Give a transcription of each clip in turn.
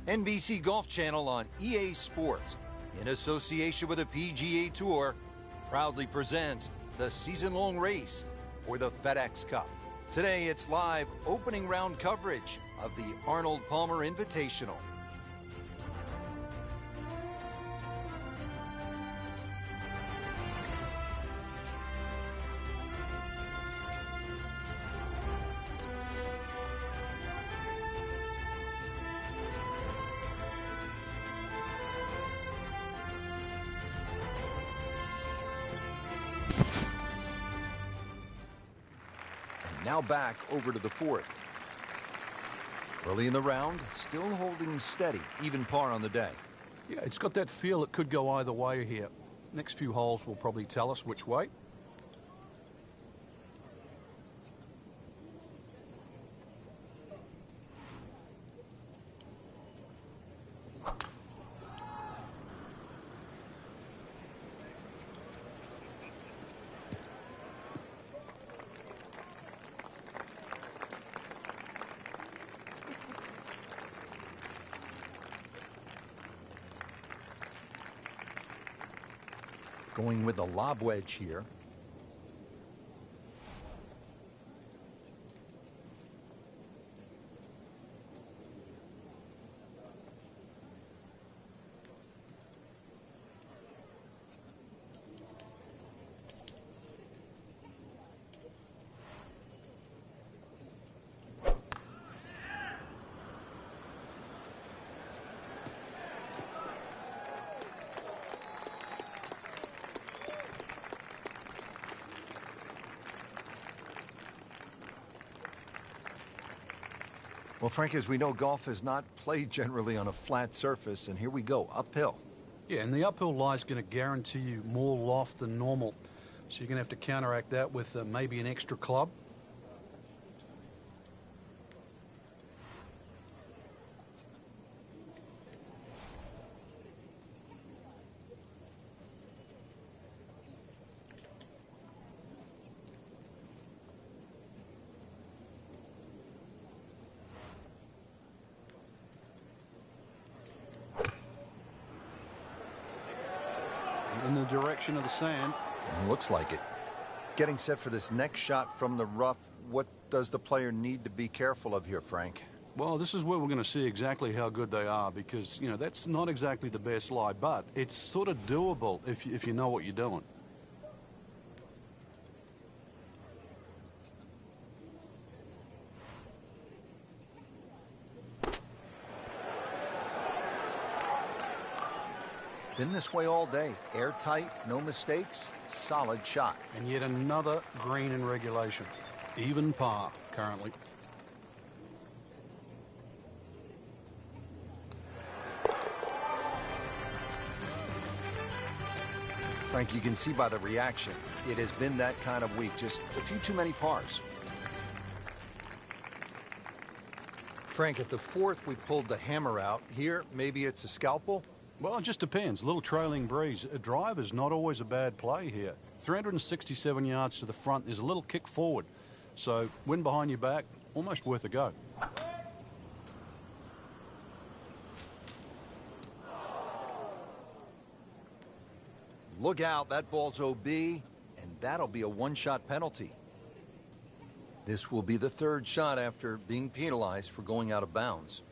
NBC Golf Channel on EA Sports, in association with the PGA Tour, proudly presents the season-long race for the FedEx Cup. Today, it's live opening round coverage of the Arnold Palmer Invitational. Now back over to the fourth. Early in the round, still holding steady, even par on the day. Yeah, it's got that feel it could go either way here. Next few holes will probably tell us which way. Going with a lob wedge here. Well, Frank, as we know, golf is not played generally on a flat surface, and here we go, uphill. Yeah, and the uphill lie is going to guarantee you more loft than normal. So you're going to have to counteract that with maybe an extra club. In the direction of the sand. Looks like it. Getting set for this next shot from the rough, what does the player need to be careful of here, Frank? Well, this is where we're going to see exactly how good they are because, you know, that's not exactly the best lie, but it's sort of doable if you know what you're doing. Been this way all day. Airtight, no mistakes, solid shot. And yet another green in regulation. Even par, currently. Frank, you can see by the reaction, it has been that kind of week. Just a few too many pars. Frank, at the fourth, we pulled the hammer out. Here, maybe it's a scalpel? Well, it just depends. A little trailing breeze. A drive is not always a bad play here. 367 yards to the front. There's a little kick forward. So, wind behind your back, almost worth a go. Look out, that ball's OB, and that'll be a one-shot penalty. This will be the third shot after being penalized for going out of bounds.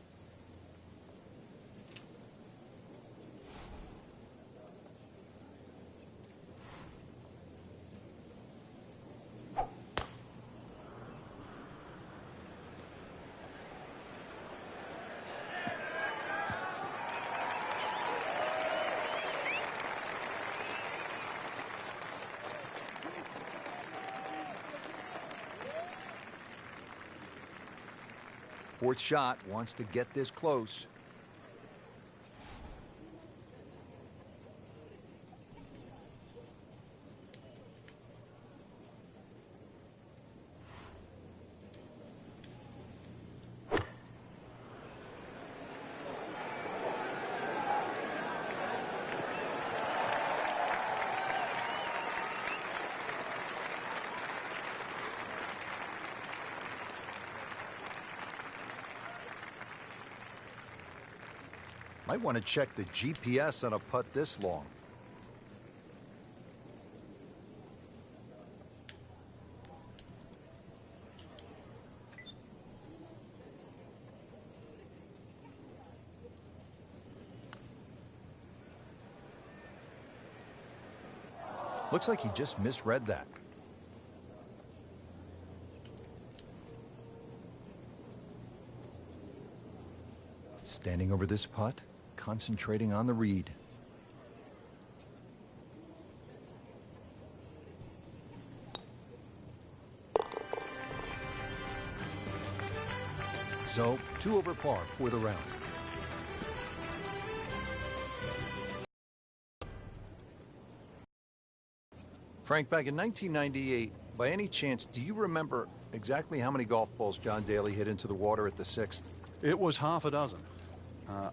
Fourth shot wants to get this close. Might want to check the GPS on a putt this long. Looks like he just misread that. Standing over this putt, concentrating on the read. So, 2 over par for the round. Frank, back in 1998, by any chance, do you remember exactly how many golf balls John Daly hit into the water at the 6th? It was half a dozen.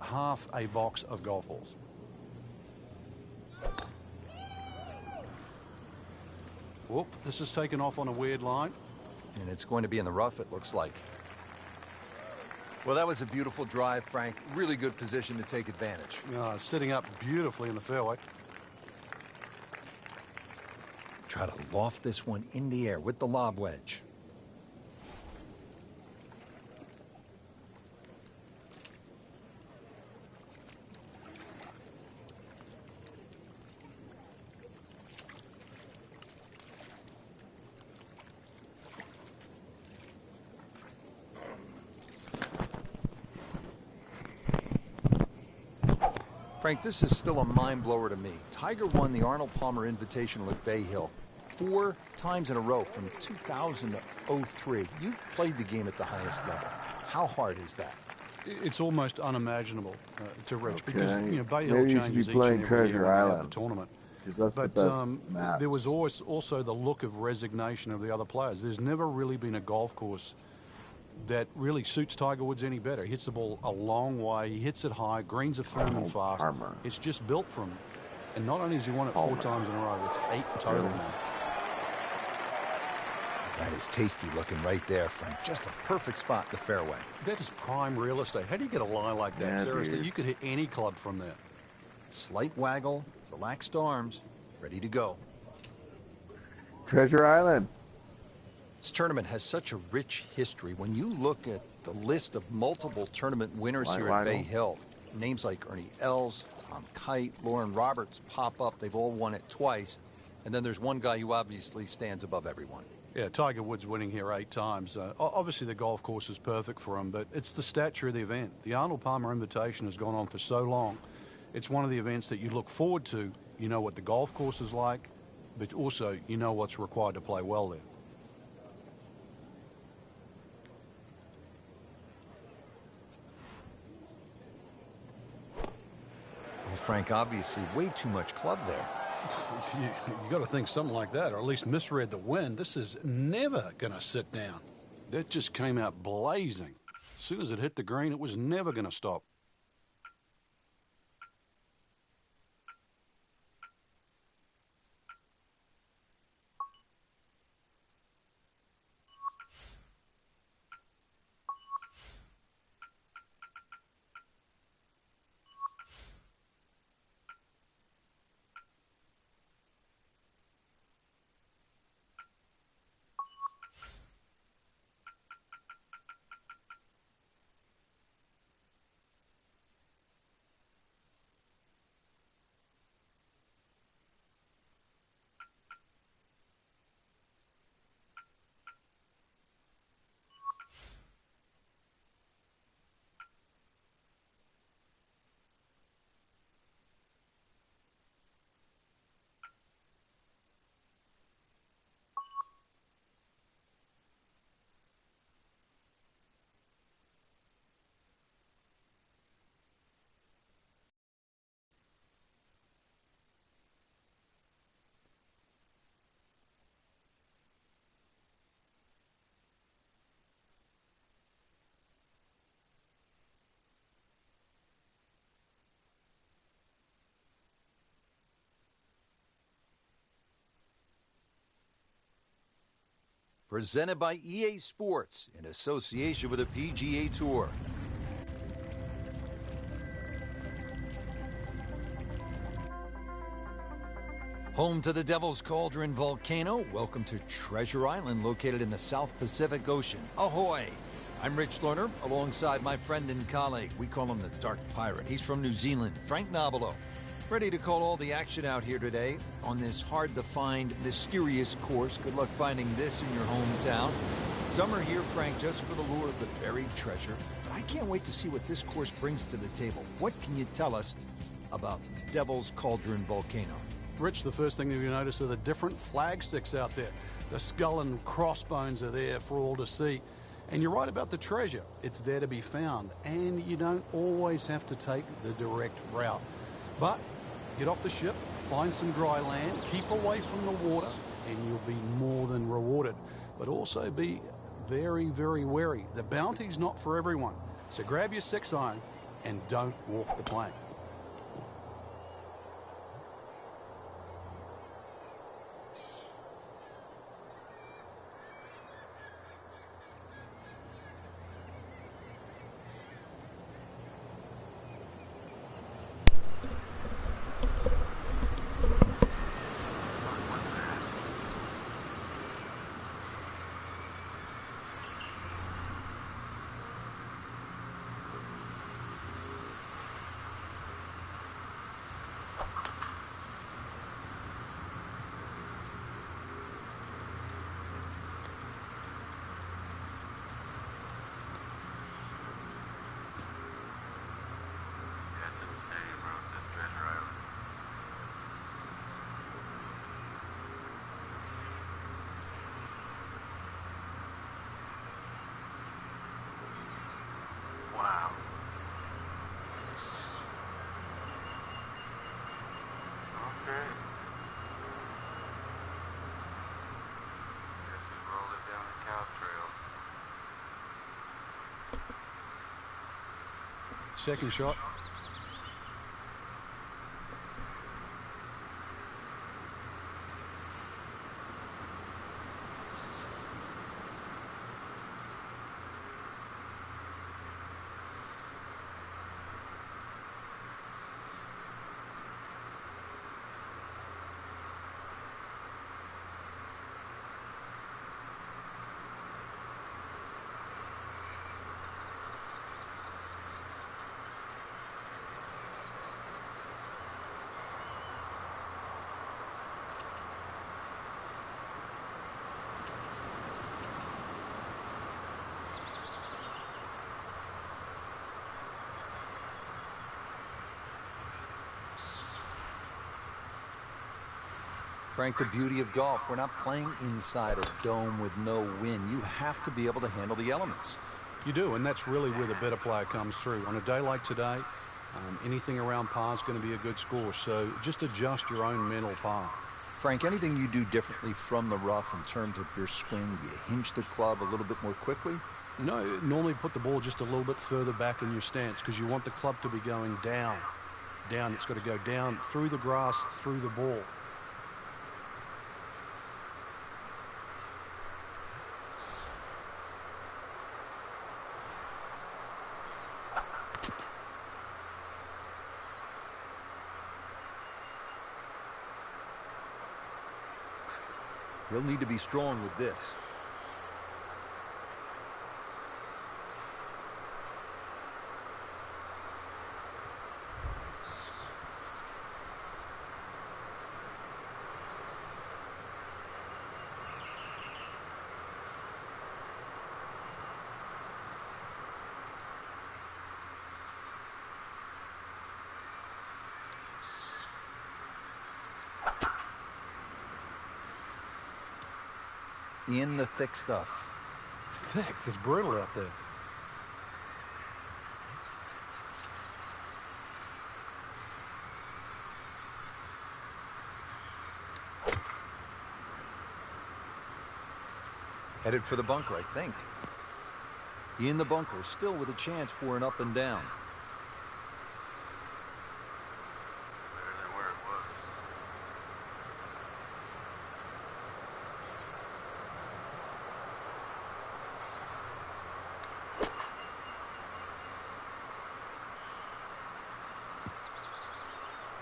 Half a box of golf balls. Whoop, this has taken off on a weird line. And it's going to be in the rough, it looks like. Well, that was a beautiful drive, Frank. Really good position to take advantage. Sitting up beautifully in the fairway. Try to loft this one in the air with the lob wedge. Frank, this is still a mind blower to me. Tiger won the Arnold Palmer Invitational at Bay Hill 4 times in a row from 2000 to 03. You played the game at the highest level. How hard is that? It's almost unimaginable to reach because Bay Hill Maybe you changes should be each playing and every year Treasure when they have Island, the tournament. because that's the best maps. There was always also the look of resignation of the other players. There's never really been a golf course that really suits Tiger Woods any better. He hits the ball a long way. He hits it high. Greens are firm and fast. Palmer. It's just built for him. And not only has he won it 4 Palmer. times in a row, it's 8 total now. That is tasty looking right there from just a perfect spot in the fairway. That is prime real estate. How do you get a lie like that? Yeah, Seriously, dude. you could hit any club from there. Slight waggle, relaxed arms, ready to go. Treasure Island. This tournament has such a rich history. When you look at the list of multiple tournament winners Why- here why at Bay don't- Hill, names like Ernie Els, Tom Kite, Lauren Roberts pop up. They've all won it twice. And then there's one guy who obviously stands above everyone. Yeah, Tiger Woods winning here 8 times. Obviously, the golf course is perfect for him, but it's the stature of the event. The Arnold Palmer Invitation has gone on for so long. It's one of the events that you look forward to. You know what the golf course is like, but also you know what's required to play well there. Well, Frank, obviously way too much club there. You got to think something like that, or at least misread the wind. This is never going to sit down. That just came out blazing. As soon as it hit the green, it was never going to stop. Presented by EA Sports in association with the PGA Tour. Home to the Devil's Cauldron volcano, welcome to Treasure Island, located in the South Pacific Ocean. Ahoy! I'm Rich Lerner, alongside my friend and colleague. We call him the Dark Pirate. He's from New Zealand, Frank Nobilo. Ready to call all the action out here today on this hard-to-find, mysterious course. Good luck finding this in your hometown. Some are here, Frank, just for the lure of the buried treasure. But I can't wait to see what this course brings to the table. What can you tell us about Devil's Cauldron volcano? Rich, the first thing that you notice are the different flag sticks out there. The skull and crossbones are there for all to see. And you're right about the treasure. It's there to be found. And you don't always have to take the direct route. But get off the ship, find some dry land, keep away from the water, and you'll be more than rewarded. But also be very, very wary. The bounty's not for everyone. So grab your 6-iron and don't walk the plank. That's insane, bro. This treasure island. Wow. Okay. Guess we rolled it down the cow trail. Second shot. Frank, the beauty of golf, we're not playing inside a dome with no wind. You have to be able to handle the elements. You do, and that's really where the better player comes through. On a day like today, anything around par is going to be a good score, so just adjust your own mental par. Frank, anything you do differently from the rough in terms of your swing? Do you hinge the club a little bit more quickly? No, normally put the ball just a little bit further back in your stance because you want the club to be going down. Down, it's got to go down through the grass, through the ball. You'll need to be strong with this. In the thick stuff. Thick, it's brutal out there. Headed for the bunker, I think. In the bunker, still with a chance for an up and down. Better than where it was.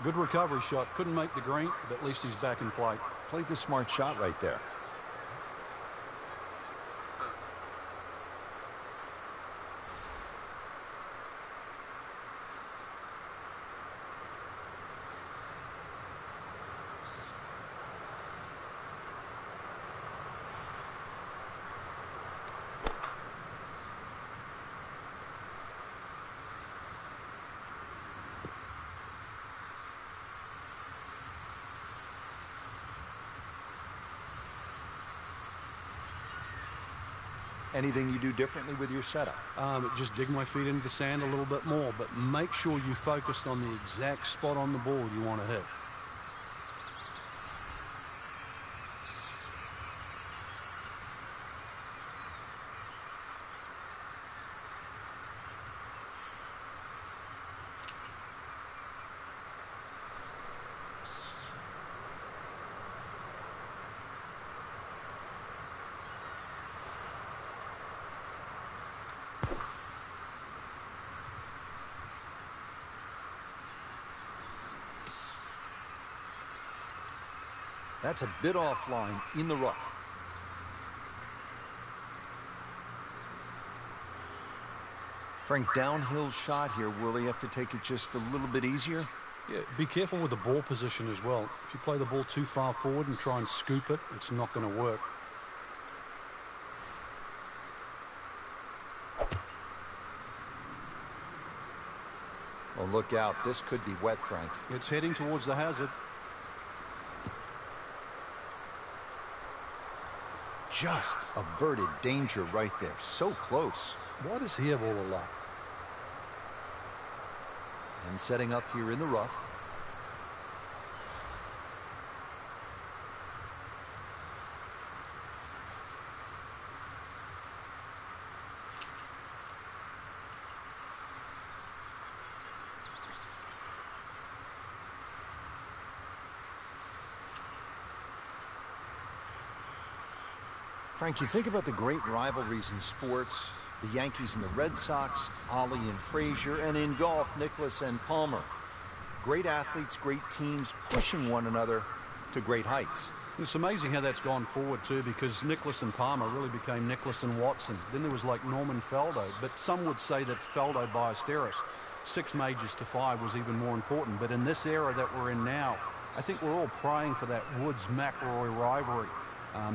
Good recovery shot. Couldn't make the green, but at least he's back in play. Played the smart shot right there. Anything you do differently with your setup? Just dig my feet into the sand a little bit more, but make sure you focus on the exact spot on the ball you want to hit. That's a bit offline in the rough. Frank, downhill shot here. Will he have to take it just a little bit easier? Yeah, be careful with the ball position as well. If you play the ball too far forward and try and scoop it, it's not going to work. Well, look out. This could be wet, Frank. It's heading towards the hazard. Just averted danger right there. So close. Why does he have all the luck? And setting up here in the rough. Frank, you think about the great rivalries in sports, the Yankees and the Red Sox, Ollie and Frazier, and in golf, Nicklaus and Palmer. Great athletes, great teams pushing one another to great heights. It's amazing how that's gone forward too, because Nicklaus and Palmer really became Nicklaus and Watson. Then there was like Norman Faldo, but some would say that Faldo Ballesteros, 6 majors to 5, was even more important. But in this era that we're in now, I think we're all praying for that Woods-McIlroy rivalry.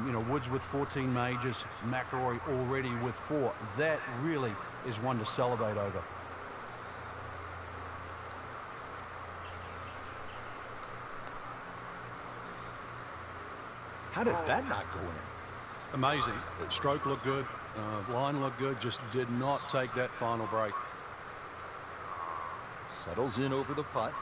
You know, Woods with 14 majors, McIlroy already with 4. That really is one to celebrate over. How does that not go in? Amazing. The stroke looked good, line looked good, just did not take that final break. Settles in over the putt.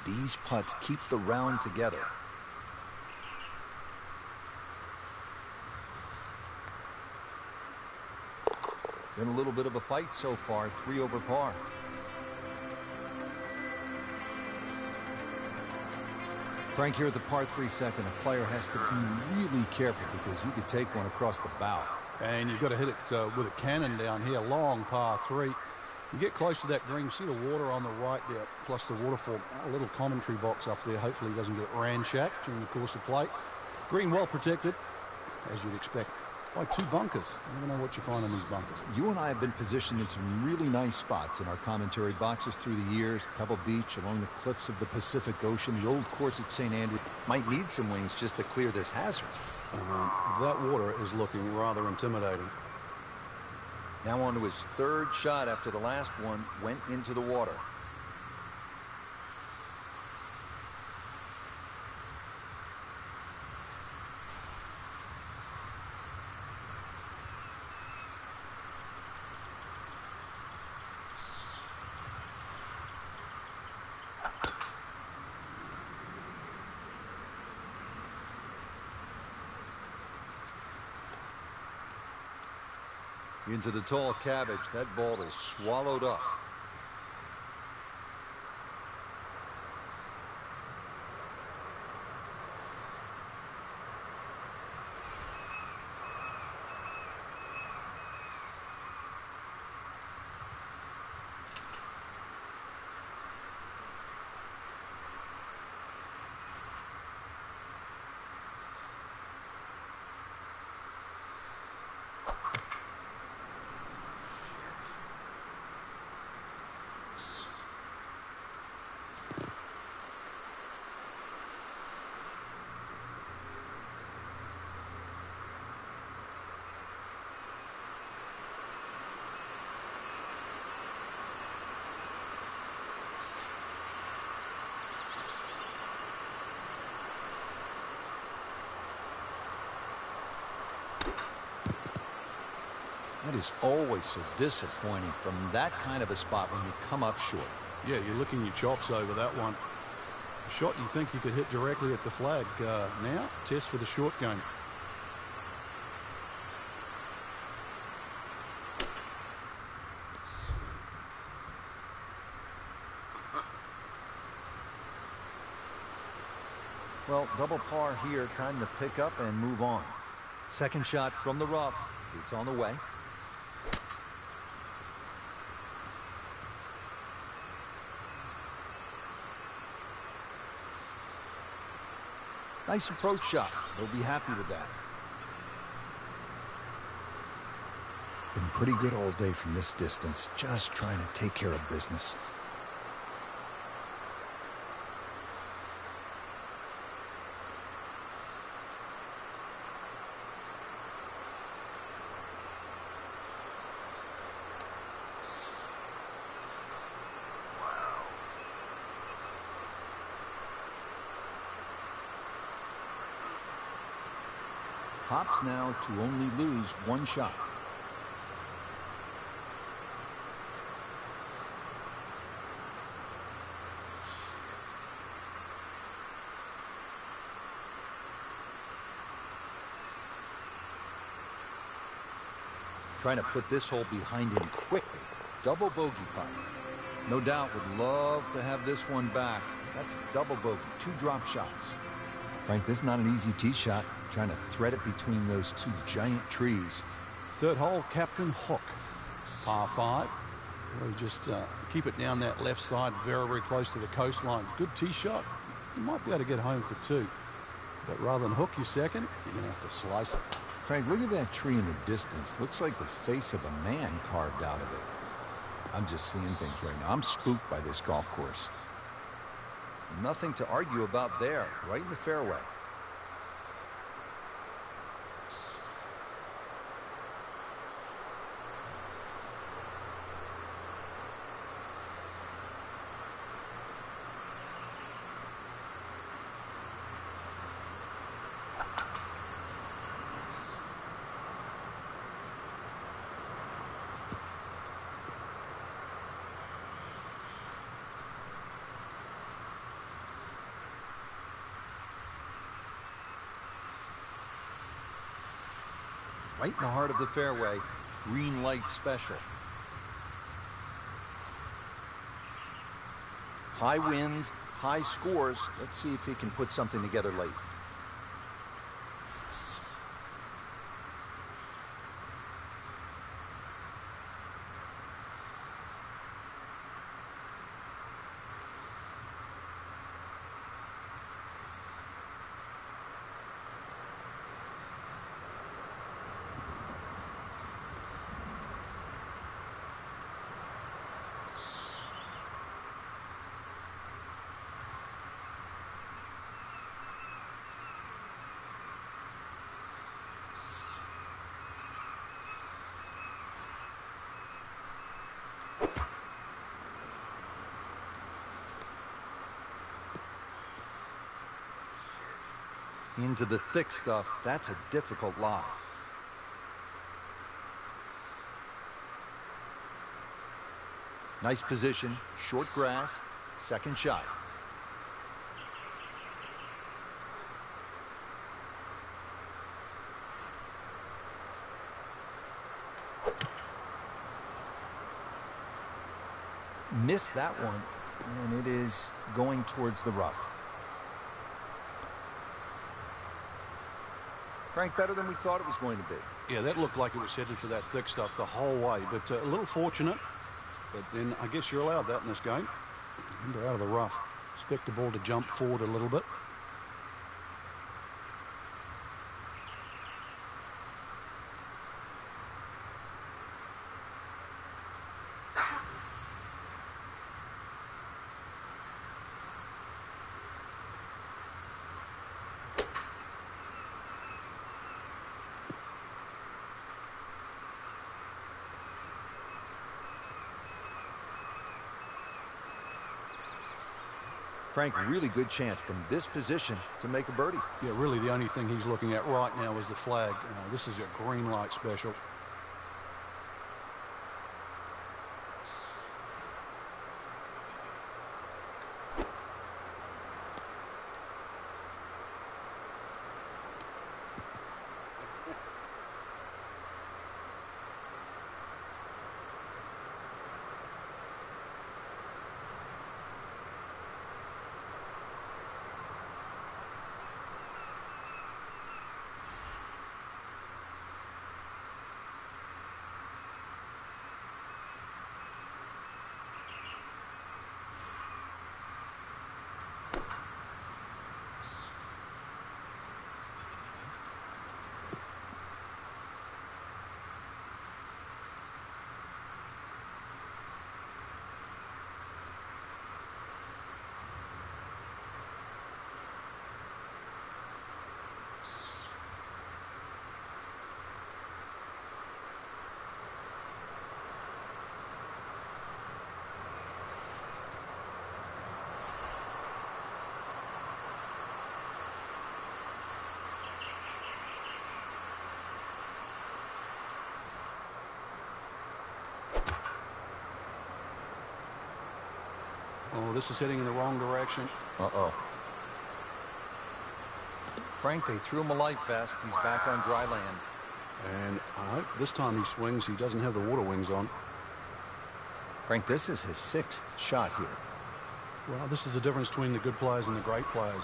These putts keep the round together. Been a little bit of a fight so far, 3 over par. Frank, here at the par 3 second, a player has to be really careful because you could take one across the bow. And you've got to hit it with a cannon down here, long par 3. You get close to that green, see the water on the right there, plus the waterfall, a little commentary box up there. Hopefully he doesn't get ransacked during the course of play. Green well protected, as you'd expect, by 2 bunkers. You never know what you find on these bunkers. You and I have been positioned in some really nice spots in our commentary boxes through the years. Pebble Beach, along the cliffs of the Pacific Ocean, the old course at St. Andrews. Might need some wings just to clear this hazard. That water is looking rather intimidating. Now on to his 3rd shot after the last one went into the water. Into the tall cabbage. That ball is swallowed up. That is always so disappointing from that kind of a spot when you come up short. Yeah, you're licking your chops over that one. A shot you think you could hit directly at the flag. Now, test for the short game. Well, double par here. Time to pick up and move on. Second shot from the rough. It's on the way. Nice approach shot. They'll be happy with that. Been pretty good all day from this distance. Just trying to take care of business. Hops now to only lose one shot. Trying to put this hole behind him quickly. Double bogey putt. No doubt would love to have this one back. That's a double bogey, 2 drop shots. Frank, this is not an easy tee shot. Trying to thread it between those 2 giant trees. Third hole, Captain Hook. Par 5. Really just keep it down that left side, very, very close to the coastline. Good tee shot. You might be able to get home for 2. But rather than hook your second, you're going to have to slice it. Frank, look at that tree in the distance. Looks like the face of a man carved out of it. I'm just seeing things right now. I'm spooked by this golf course. Nothing to argue about there, right in the fairway. Right in the heart of the fairway, green light special. High winds, high scores. Let's see if he can put something together late. Into the thick stuff. That's a difficult lie. Nice position, short grass, second shot. missed that one, and it is going towards the rough. Frank, better than we thought it was going to be. Yeah, that looked like it was headed for that thick stuff the whole way, but a little fortunate. But then I guess you're allowed that in this game. And they're out of the rough. Expect the ball to jump forward a little bit. Frank, really good chance from this position to make a birdie. Yeah, really the only thing he's looking at right now is the flag. This is a green light special. Oh, this is heading in the wrong direction. Uh-oh. Frank, they threw him a life vest. He's back on dry land. And I hope this time he swings, he doesn't have the water wings on. Frank, this is his 6th shot here. Well, this is the difference between the good players and the great players.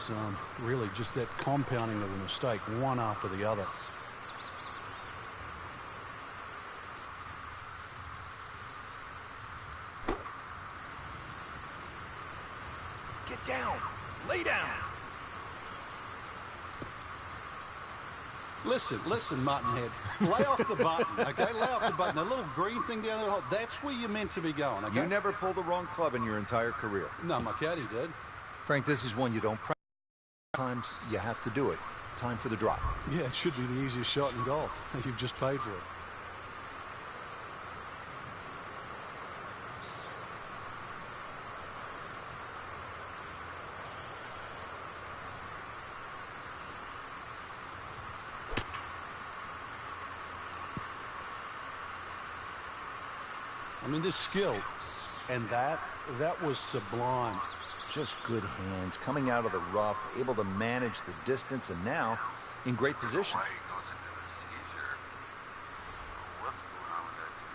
Really, just that compounding of a mistake, one after the other. Get down. Lay down. Listen, Muttonhead. Lay off the button, okay? Lay off the button. The little green thing down there, that's where you're meant to be going, okay? You never pulled the wrong club in your entire career. No, my caddy did. Frank, this is one you don't practice. Sometimes you have to do it. Time for the drop. Yeah, it should be the easiest shot in golf. You've just paid for it. I mean, this skill, and that was sublime. Just good hands, coming out of the rough, able to manage the distance, and now in great position. Why he goes into a seizure? What's going on with that dude?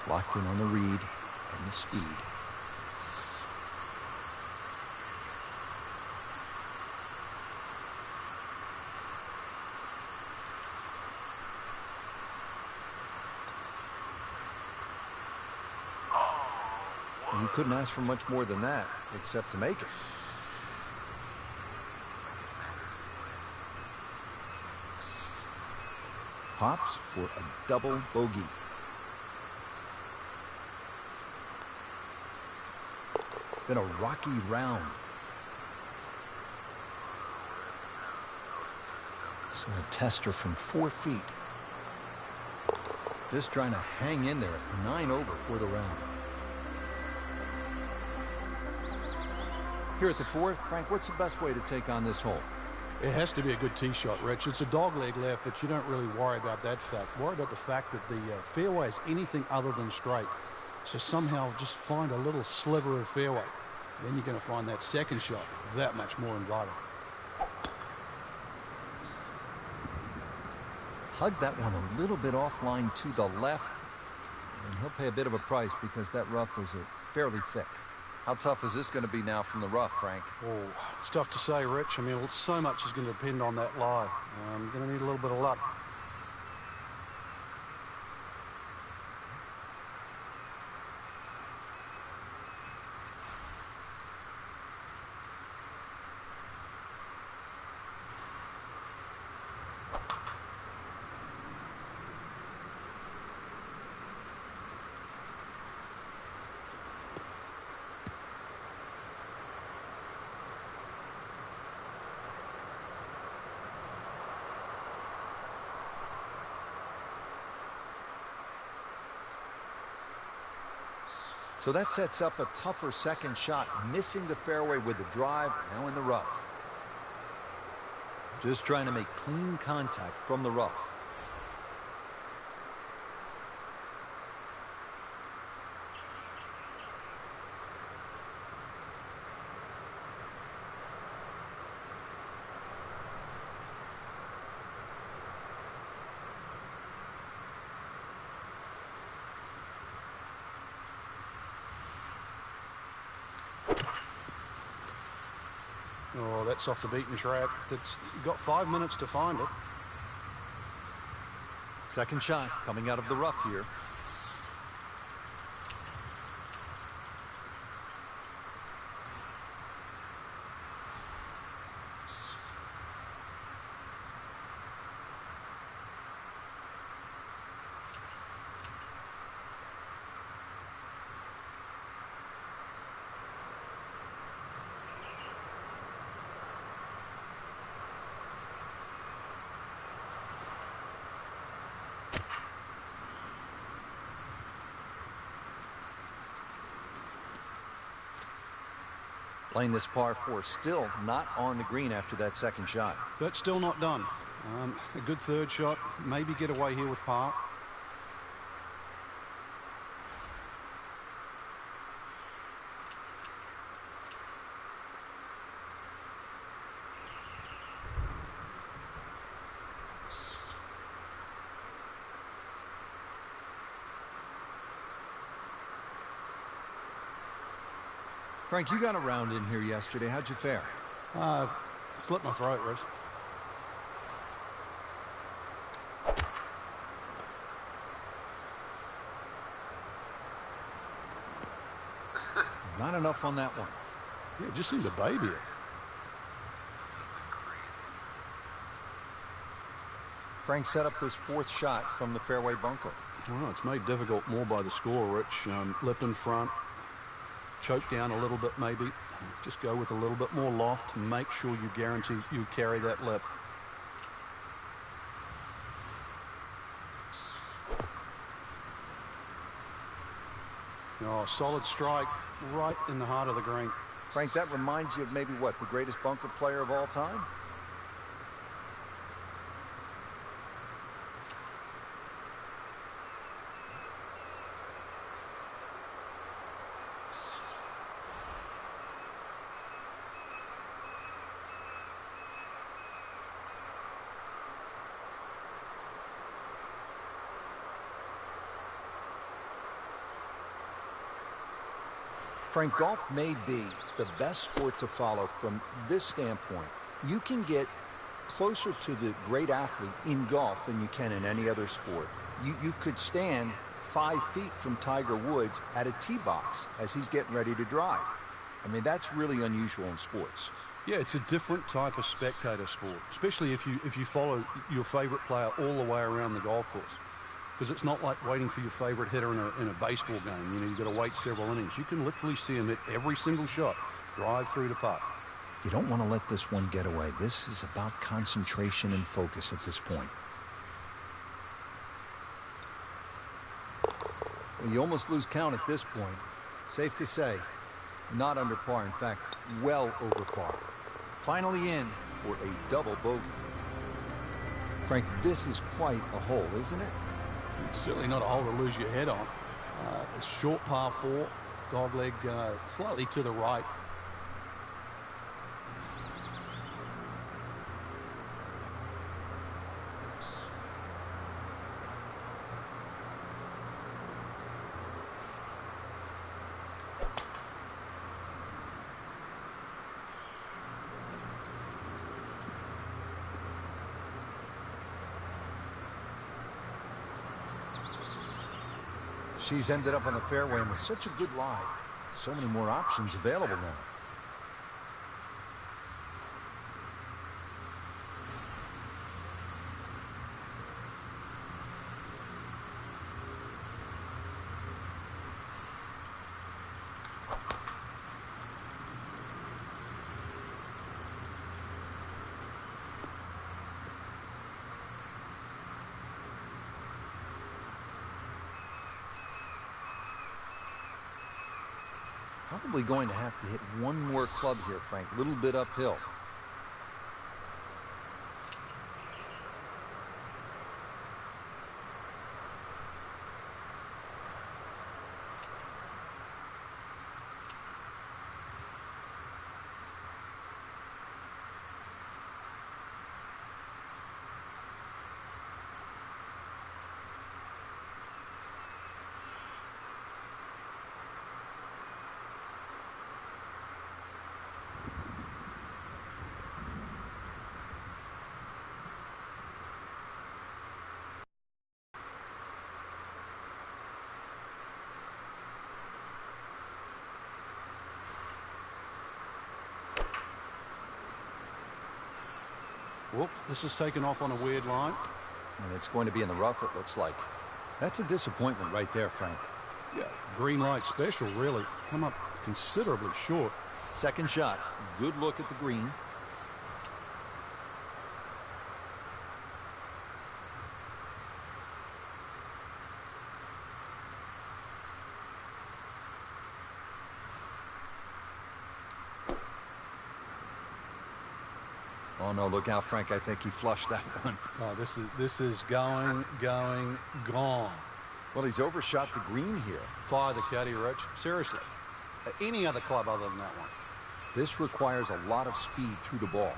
Locked in on the read and the speed. You couldn't ask for much more than that, except to make it. Hops for a double bogey. Been a rocky round. So a tester from 4 feet. Just trying to hang in there at 9 over for the round. Here at the fourth, Frank, what's the best way to take on this hole? It has to be a good tee shot, Rich. It's a dog leg left, but you don't really worry about that fact. Worry about the fact that the fairway is anything other than straight. So somehow just find a little sliver of fairway. Then you're going to find that second shot that much more inviting. Tug that one a little bit offline to the left, and he'll pay a bit of a price because that rough is fairly thick. How tough is this going to be now from the rough, Frank? Oh, it's tough to say, Rich. I mean, so much is going to depend on that lie. I'm going to need a little bit of luck. So that sets up a tougher second shot, missing the fairway with the drive, now in the rough. Just trying to make clean contact from the rough. Oh, that's off the beaten track. That's got 5 minutes to find it. Second shot coming out of the rough here. Playing this par 4, still not on the green after that second shot. But still not done. A good third shot. Maybe get away here with par. Frank, you got a round in here yesterday. How'd you fare? Slit my throat, Rich. Not enough on that one. Yeah, just seemed to baby it. Frank set up this fourth shot from the fairway bunker. Well, it's made difficult more by the score, Rich. Lip in front. Choke down a little bit maybe. Just go with a little bit more loft and make sure you guarantee you carry that lip. Oh, solid strike right in the heart of the green. Frank, that reminds you of maybe what, the greatest bunker player of all time? Frank, golf may be the best sport to follow from this standpoint. You can get closer to the great athlete in golf than you can in any other sport. You could stand 5 feet from Tiger Woods at a tee box as he's getting ready to drive. I mean, that's really unusual in sports. Yeah, it's a different type of spectator sport, especially if you follow your favorite player all the way around the golf course. Because it's not like waiting for your favorite hitter in a baseball game. You know, you've got to wait several innings. You can literally see him hit every single shot, drive through the putt. You don't want to let this one get away. This is about concentration and focus at this point. Well, you almost lose count at this point. Safe to say, Not under par, in fact, well over par. Finally in for a double bogey. Frank, this is quite a hole, isn't it? It's certainly not a hole to lose your head on. A short par 4, dogleg slightly to the right. She's ended up on the fairway and with such a good lie. So many more options available now. Probably going to have to hit one more club here, Frank. A little bit uphill. Whoop, this is taken off on a weird line. And it's going to be in the rough, it looks like. That's a disappointment right there, Frank. Yeah, green light special, really. Come up considerably short. Second shot. Good look at the green. Oh, no, look out, Frank. I think he flushed that one. Oh, this is going, gone. Well, he's overshot the green here. Fire the caddy, Rich. Seriously. Any other club other than that one. This requires a lot of speed through the ball.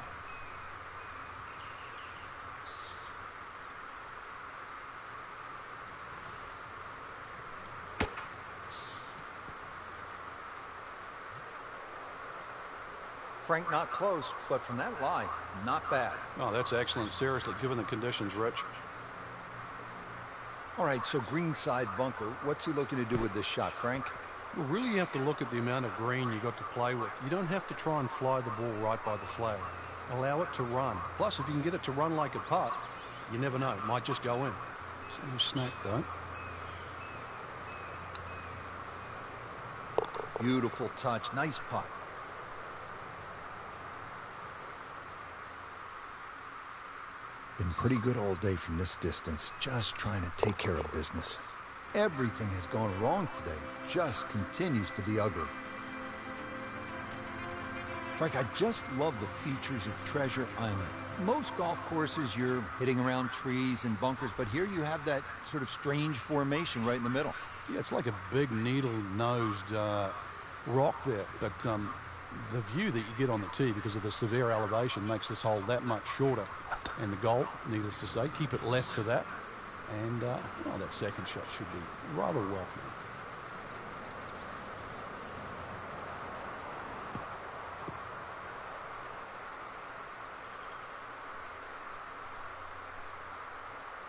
Frank, not close, but from that lie, not bad. Oh, that's excellent. Seriously, given the conditions, Rich. All right, so greenside bunker. What's he looking to do with this shot, Frank? Well, really, you have to look at the amount of green you got to play with. You don't have to try and fly the ball right by the flag. Allow it to run. Plus, if you can get it to run like a putt, you never know. It might just go in. It's no snack, though. Beautiful touch. Nice putt. Been pretty good all day from this distance, just trying to take care of business. Everything has gone wrong today, just continues to be ugly. Frank, I just love the features of Treasure Island. Most golf courses, you're hitting around trees and bunkers, but here you have that sort of strange formation right in the middle. Yeah, it's like a big needle-nosed rock there, but the view that you get on the tee because of the severe elevation makes this hole that much shorter. And the goal, needless to say, keep it left to that. And well, that second shot should be rather welcome.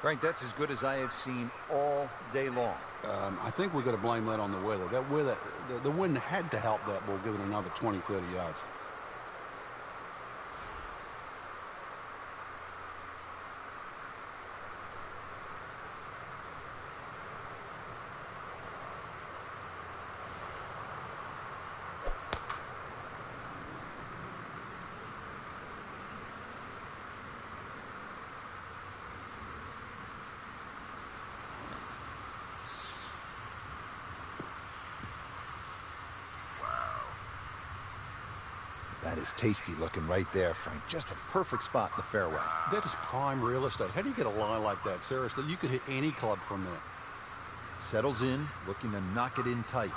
Frank, that's as good as I have seen all day long. I think we've got to blame that on the weather. That weather, the wind had to help that ball give it another 20, 30 yards. That is tasty looking right there, Frank. Just a perfect spot in the fairway. That is prime real estate. How do you get a lie like that? Seriously, you could hit any club from there. Settles in, looking to knock it in tight.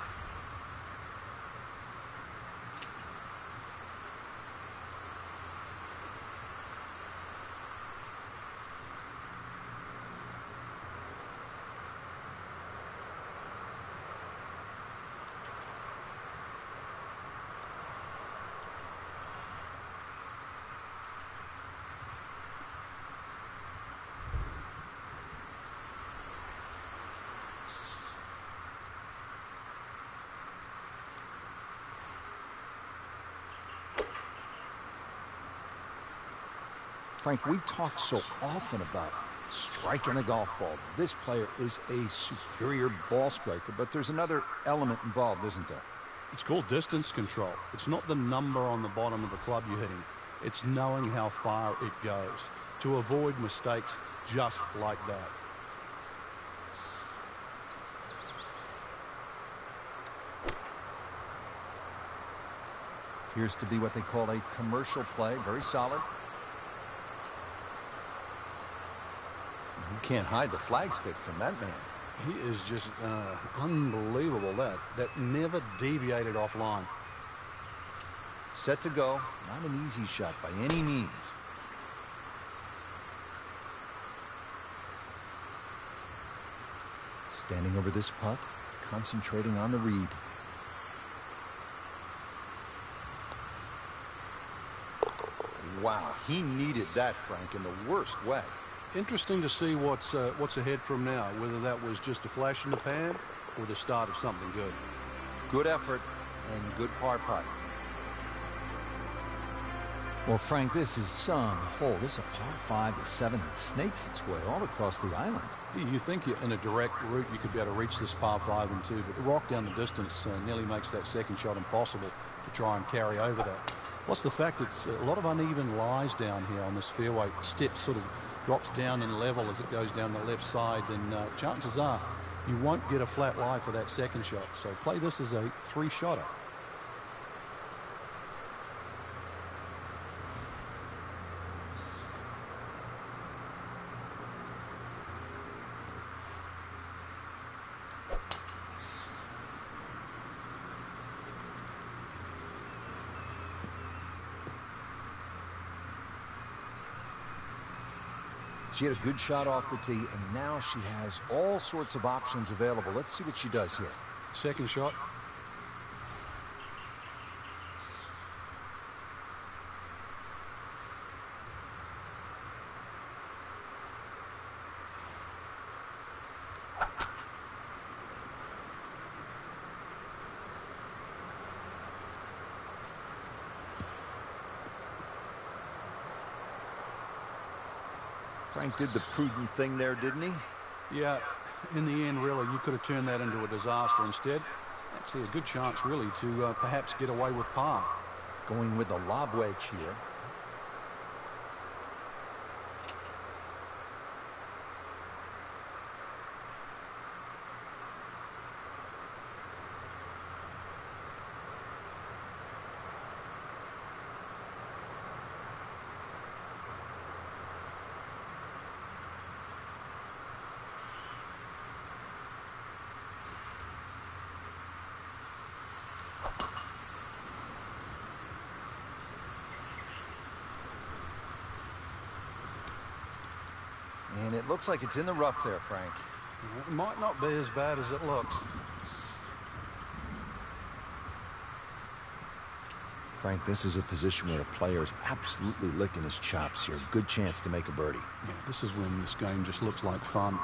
Frank, we talk so often about striking a golf ball. This player is a superior ball striker, but there's another element involved, isn't there? It's called distance control. It's not the number on the bottom of the club you're hitting. It's knowing how far it goes to avoid mistakes just like that. Appears to be what they call a commercial play. Very solid. You can't hide the flagstick from that man. He is just unbelievable. That never deviated offline. Set to go. Not an easy shot by any means. Standing over this putt, concentrating on the read. Wow, he needed that, Frank, in the worst way. Interesting to see what's ahead from now, whether that was just a flash in the pan or the start of something good. Good effort and good par putt. Well, Frank, this is some hole. This is a par 5 to 7 that snakes its way all across the island. You think in a direct route you could be able to reach this par 5 and 2, but the rock down the distance nearly makes that second shot impossible to try and carry over that. Plus the fact it's a lot of uneven lies down here on this fairway. Step sort of drops down in level as it goes down the left side, and chances are you won't get a flat lie for that second shot. So play this as a 3-shotter. She had a good shot off the tee, and now she has all sorts of options available. Let's see what she does here. Second shot. Frank did the prudent thing there, didn't he? Yeah, in the end, really, you could have turned that into a disaster. Instead, actually a good chance, really, to perhaps get away with par. Going with the lob wedge here. And it looks like it's in the rough there, Frank. It might not be as bad as it looks. Frank, this is a position where a player is absolutely licking his chops here. Good chance to make a birdie. Yeah, this is when this game just looks like fun.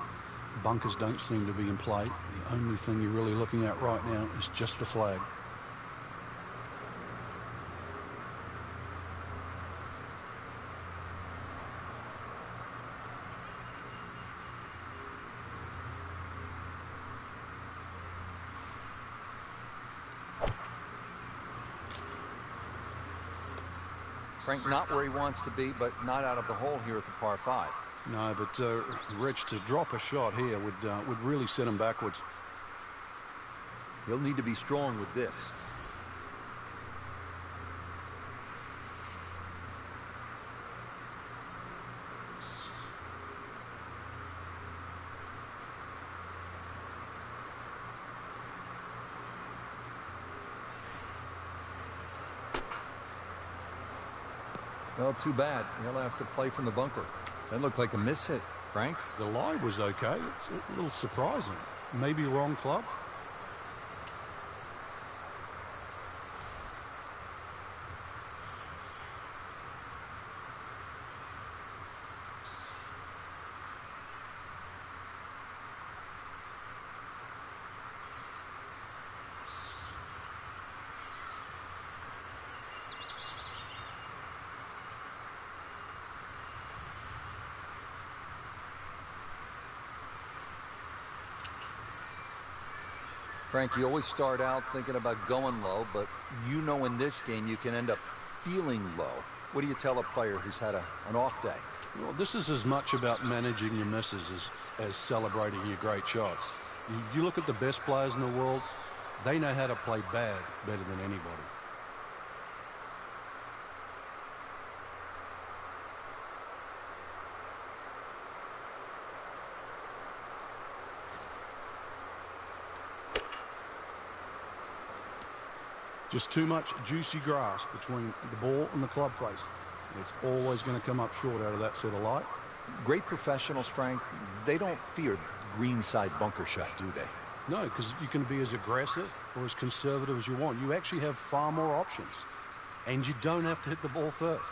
Bunkers don't seem to be in play. The only thing you're really looking at right now is just the flag. Frank, not where he wants to be, but not out of the hole here at the par 5. No, but Rich, to drop a shot here would really set him backwards. He'll need to be strong with this. Well, too bad. He'll have to play from the bunker. That looked like a miss hit, Frank. The lie was okay. It's a little surprising. Maybe wrong club. Frank, you always start out thinking about going low, but you know in this game you can end up feeling low. What do you tell a player who's had an off day? Well, this is as much about managing your misses as celebrating your great shots. You look at the best players in the world, they know how to play bad better than anybody. Just too much juicy grass between the ball and the club face. It's always going to come up short out of that sort of light. Great professionals, Frank, they don't fear greenside bunker shot, do they? No, because you can be as aggressive or as conservative as you want. You actually have far more options. And you don't have to hit the ball first.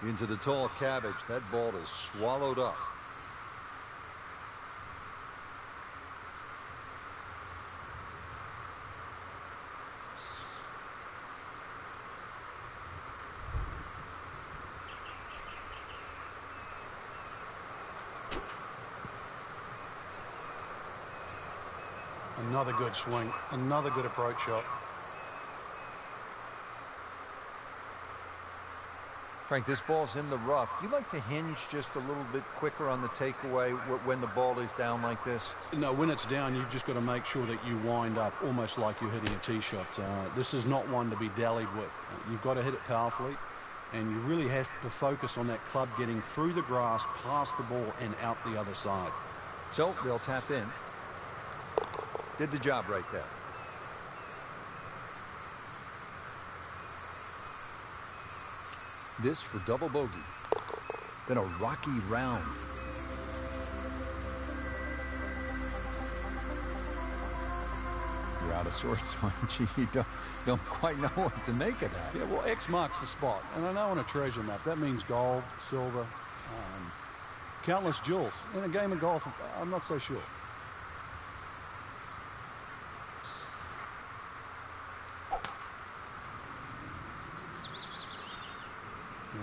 Into the tall cabbage. That ball is swallowed up. Another good swing. Another good approach shot. Frank, this ball's in the rough. You like to hinge just a little bit quicker on the takeaway when the ball is down like this? No, when it's down, you've just got to make sure that you wind up almost like you're hitting a tee shot. This is not one to be dallied with. You've got to hit it powerfully, and you really have to focus on that club getting through the grass, past the ball, and out the other side. So they'll tap in. Did the job right there. This for double bogey. Been a rocky round. You're out of sorts, aren't you? You don't quite know what to make of that. Yeah, well, X marks the spot. And I know on a treasure map, that means gold, silver, countless jewels. In a game of golf, I'm not so sure.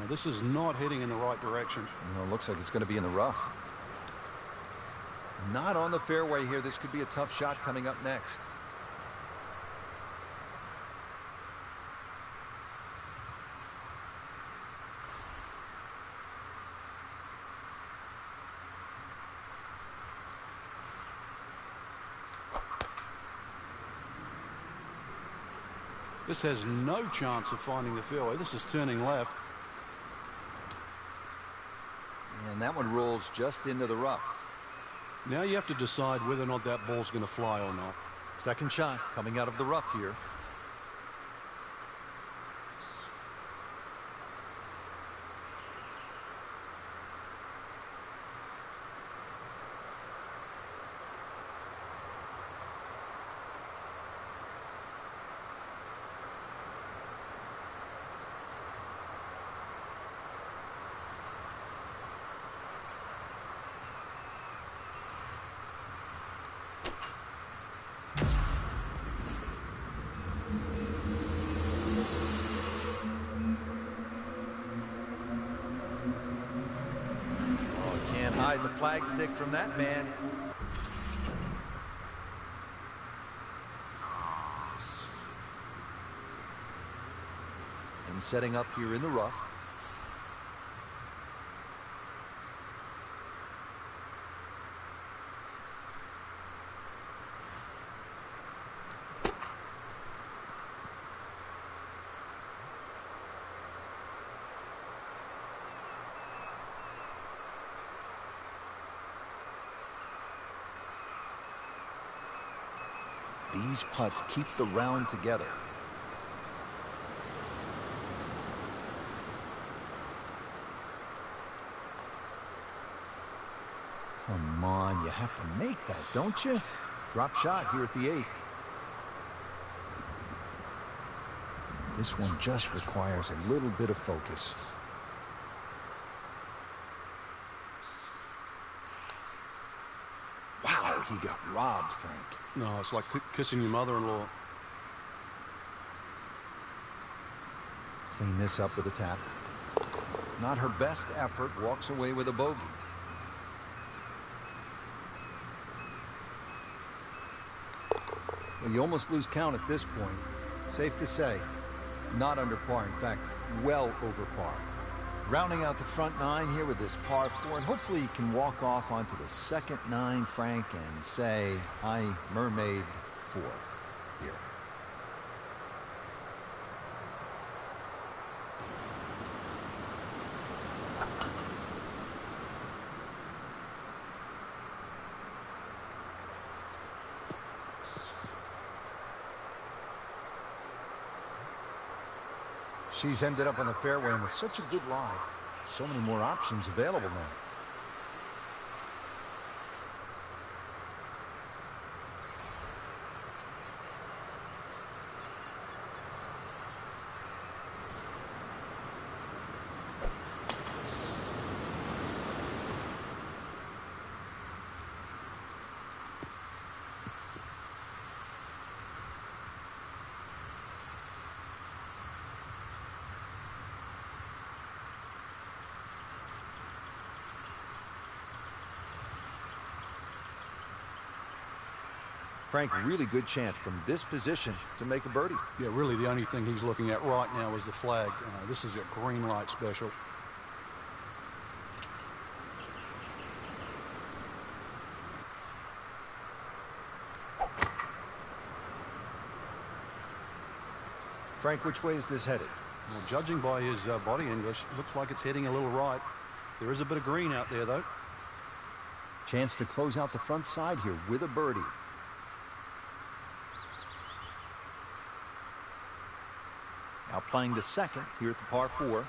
This is not heading in the right direction. It looks like it's going to be in the rough. Not on the fairway here. This could be a tough shot coming up next. This has no chance of finding the fairway. This is turning left. And that one rolls just into the rough. Now you have to decide whether or not that ball's going to fly or not. Second shot coming out of the rough here. Hide the flagstick from that man. And setting up here in the rough. These putts keep the round together. Come on, you have to make that, don't you? Drop shot here at the 8th. This one just requires a little bit of focus. Wow, he got robbed, Frank. No, it's like kissing your mother-in-law. Clean this up with a tap. Not her best effort, walks away with a bogey. Well, you almost lose count at this point. Safe to say, not under par. In fact, well over par. Rounding out the front 9 here with this par 4, and hopefully you can walk off onto the second 9, Frank, and say, I mermaid 4 here. She's ended up on the fairway, and with such a good lie, so many more options available now. Frank, really good chance from this position to make a birdie. Yeah, really the only thing he's looking at right now is the flag. This is a green light special. Frank, which way is this headed? Well, judging by his body English, looks like it's heading a little right. There is a bit of green out there, though. Chance to close out the front side here with a birdie. Now playing the second here at the par 4.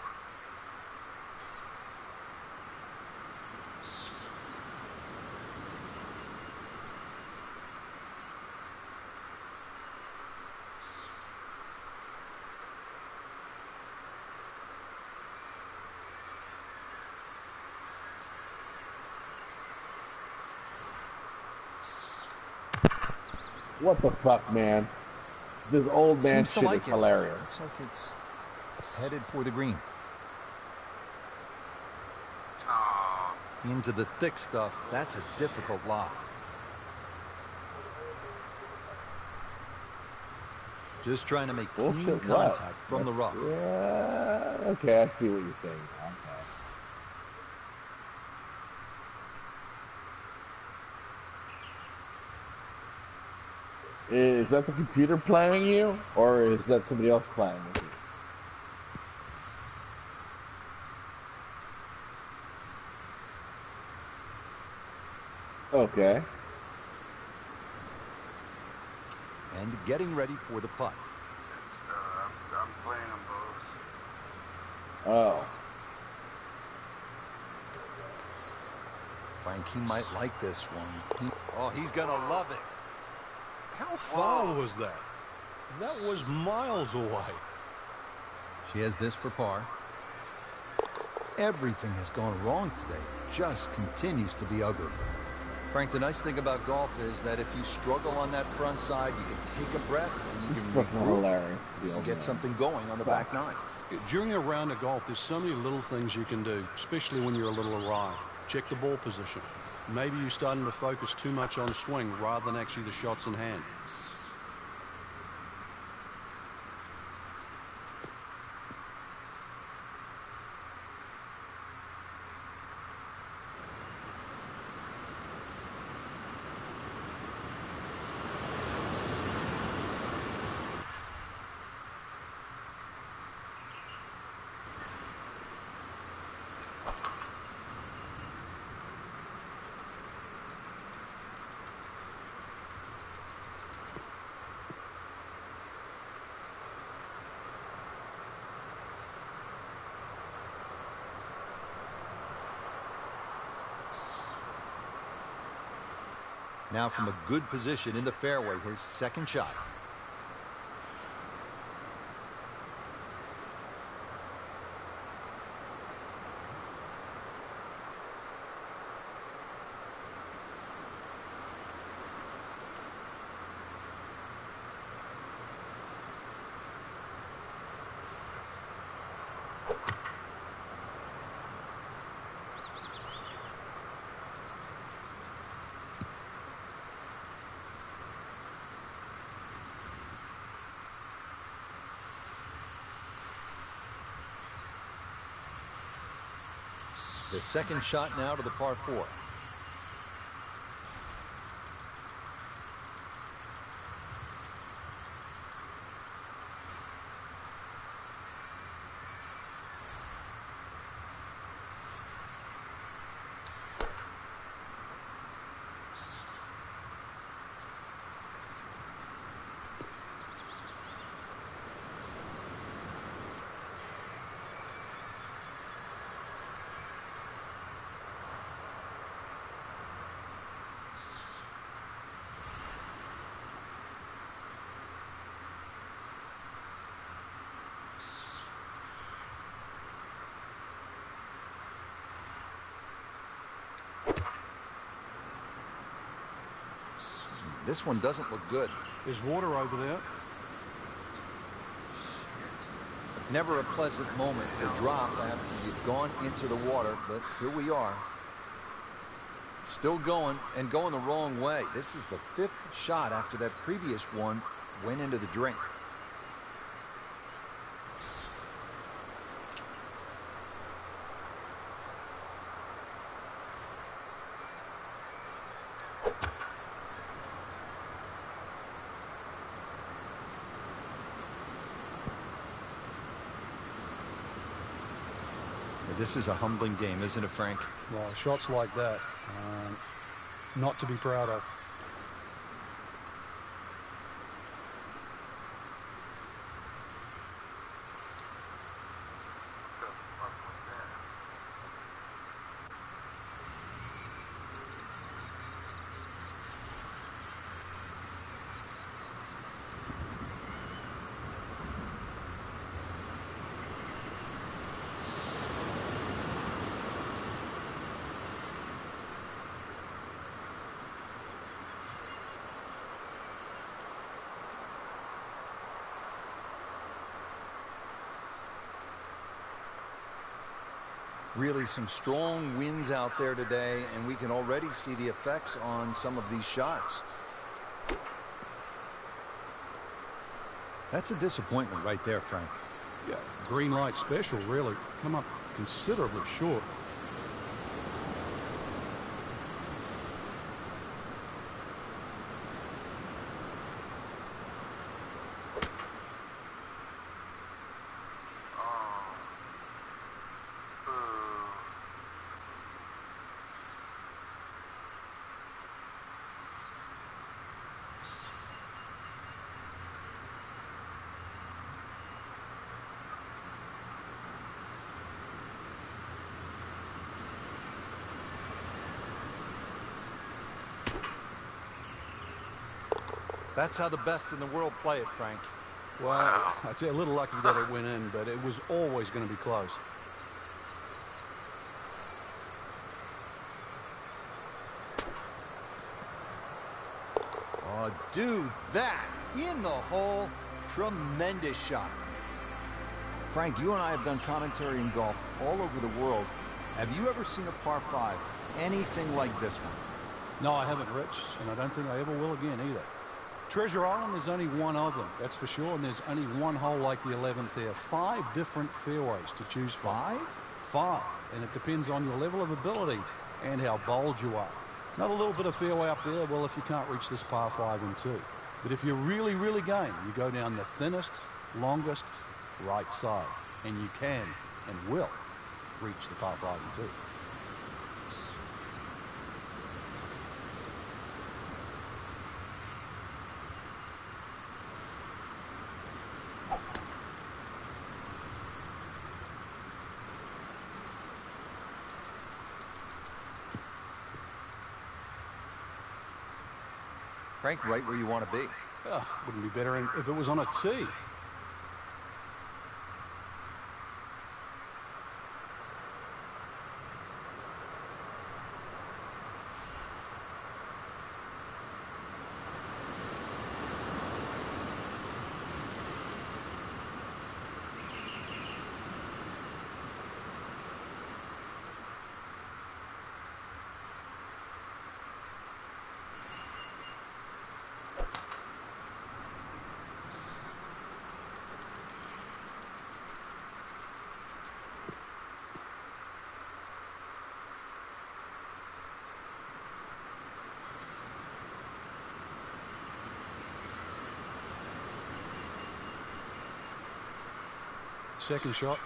What the fuck, man? This old man Seems to shit like is it. hilarious. Looks like it's headed for the green. Into the thick stuff. That's a difficult lie. Just trying to make clean Bullshit contact what? from the rough. Yeah, okay, I see what you're saying now. Okay. Is that the computer playing you, or is that somebody else playing with you? Okay. And getting ready for the putt. I'm playing them both. Oh. Frank, he might like this one. Oh, he's going to love it. How far was that? That was miles away. She has this for par. Everything has gone wrong today. Just continues to be ugly. Frank, the nice thing about golf is that if you struggle on that front side, you can take a breath and you can Fucking regroup hilarious. and get something going on the back 9. During a round of golf, there's so many little things you can do, especially when you're a little awry. Check the ball position. Maybe you're starting to focus too much on swing rather than actually the shots in hand. Now from a good position in the fairway, his second shot. The second shot now to the par 4. This one doesn't look good. There's water over there. Never a pleasant moment to drop after you've gone into the water, but here we are. Still going, and going the wrong way. This is the 5th shot after that previous one went into the drink. This is a humbling game, isn't it, Frank? Well, shots like that, not to be proud of. The fuck was that? Really some strong winds out there today, and we can already see the effects on some of these shots. That's a disappointment right there, Frank. Yeah, green light special, really. Come up considerably short. That's how the best in the world play it, Frank. Well, I'd say a little lucky that it went in, but it was always going to be close. Oh, dude, that in the hole. Tremendous shot. Frank, you and I have done commentary in golf all over the world. Have you ever seen a par 5 anything like this one? No, I haven't, Rich, and I don't think I ever will again either. Treasure Island, there's only one of them, that's for sure, and there's only one hole like the 11th there. 5 different fairways to choose from. 5? 5, and it depends on your level of ability and how bold you are. Another little bit of fairway up there, well, if you can't reach this par 5 in 2. But if you're really, really game, you go down the thinnest, longest right side, and you can and will reach the par 5 in 2. Frank, right where you want to be. Wouldn't be better if it was on a tee. Second shot.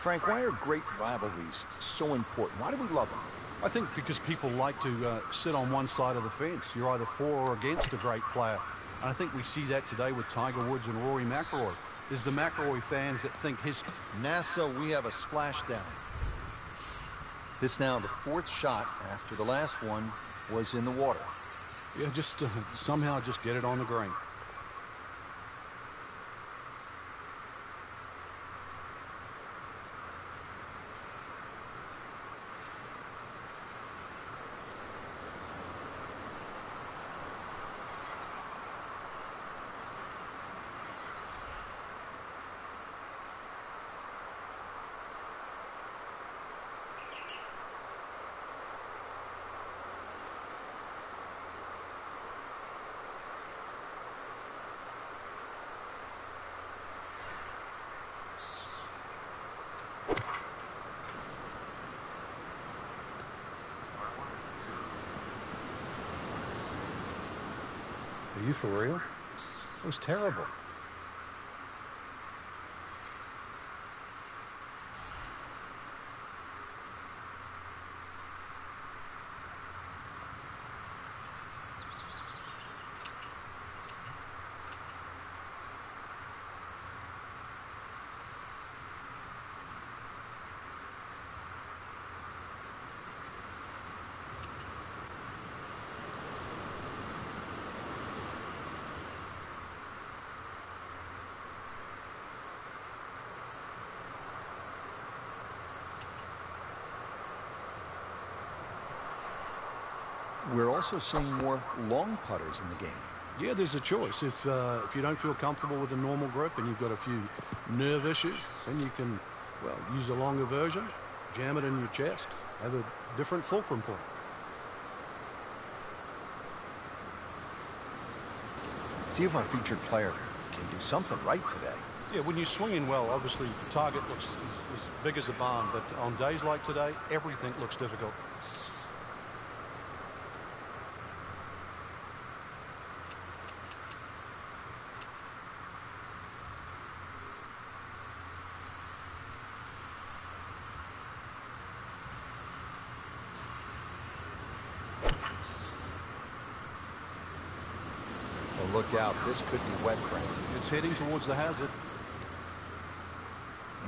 Frank, why are great rivalries so important? Why do we love them? I think because people like to sit on one side of the fence. You're either for or against a great player. And I think we see that today with Tiger Woods and Rory McIlroy. There's the McIlroy fans that think his... NASA, we have a splashdown. This now the fourth shot after the last one was in the water. Yeah, just somehow just get it on the green. Are you for real? It was terrible. We're also seeing more long putters in the game. Yeah, there's a choice. If you don't feel comfortable with a normal grip and you've got a few nerve issues, then you can, well, use a longer version, jam it in your chest, have a different fulcrum point. See if our featured player can do something right today. Yeah, when you're swinging well, obviously the target looks as big as a barn, but on days like today, everything looks difficult. Look out, this could be wet, Frank. It's heading towards the hazard.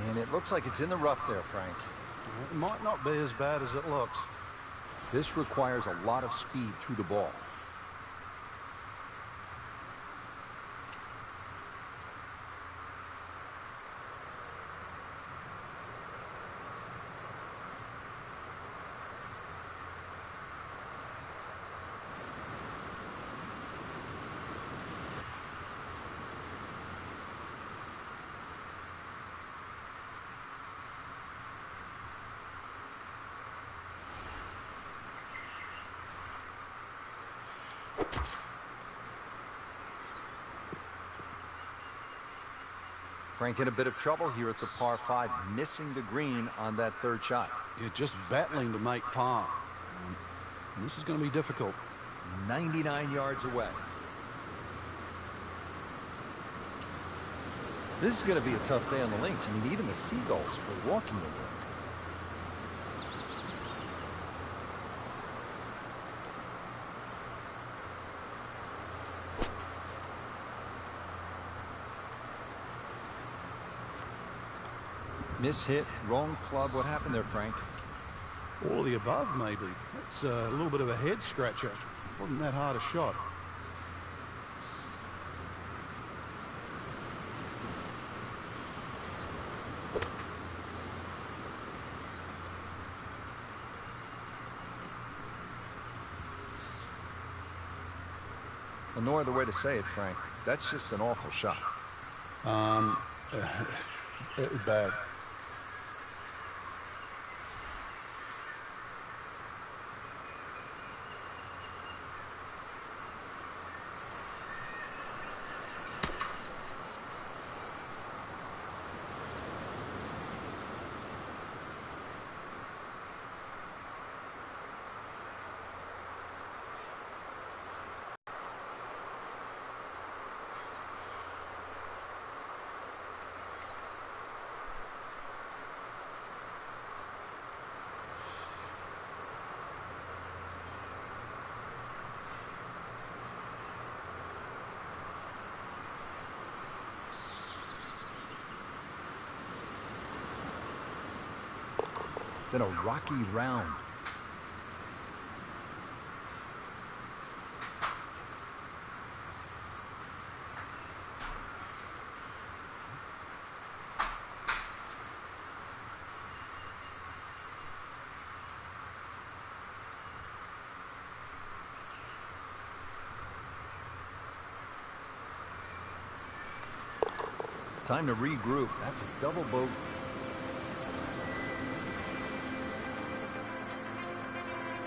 And it looks like it's in the rough there, Frank. It might not be as bad as it looks. This requires a lot of speed through the ball. Frank in a bit of trouble here at the par 5, missing the green on that third shot. You're just battling to make par. And this is going to be difficult. 99 yards away. This is going to be a tough day on the links. I mean, even the seagulls are walking to work. Miss hit, wrong club. What happened there, Frank? All of the above, maybe. It's a little bit of a head scratcher. Wasn't that hard a shot. Well, no other way to say it, Frank. That's just an awful shot. Bad. Then a rocky round. Time to regroup. That's a double bogey.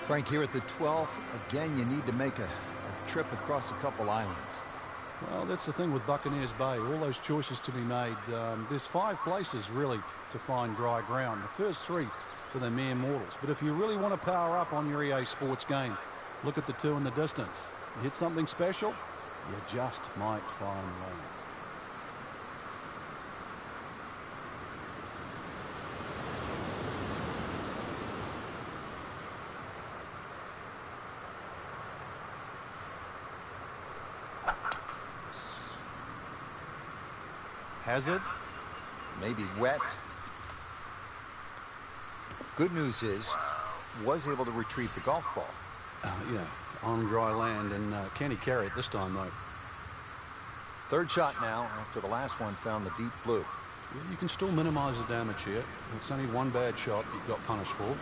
Frank, here at the 12th, again, you need to make a trip across a couple islands. Well, that's the thing with Buccaneers Bay. All those choices to be made. There's 5 places, really, to find dry ground. The first 3 for the mere mortals. But if you really want to power up on your EA Sports game, look at the 2 in the distance. You hit something special, you just might find land. Hazard, maybe wet. Good news is, was able to retrieve the golf ball. Yeah, on dry land, and can he carry it this time, though? Third shot now, after the last one found the deep blue. Well, you can still minimize the damage here. It's only one bad shot you got punished for.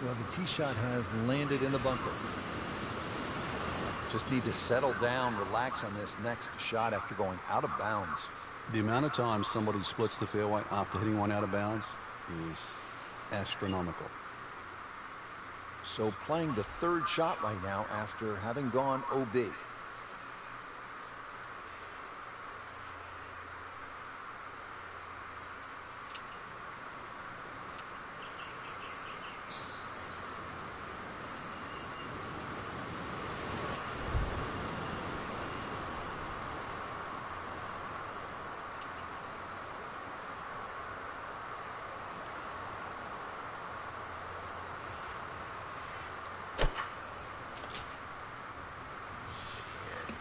Well, the tee shot has landed in the bunker. Just need to settle down, relax on this next shot after going out of bounds. The amount of times somebody splits the fairway after hitting one out of bounds is astronomical. So playing the third shot right now after having gone OB.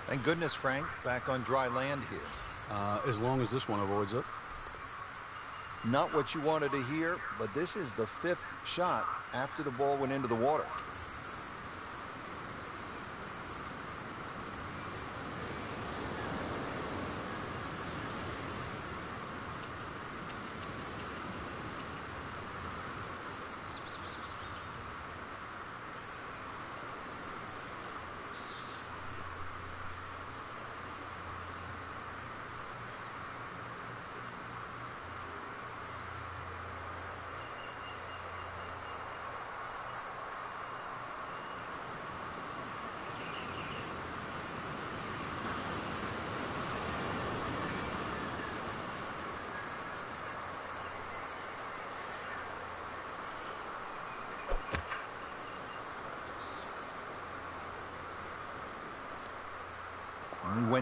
Thank goodness, Frank, back on dry land here. As long as this one avoids it. Not what you wanted to hear, but this is the 5th shot after the ball went into the water.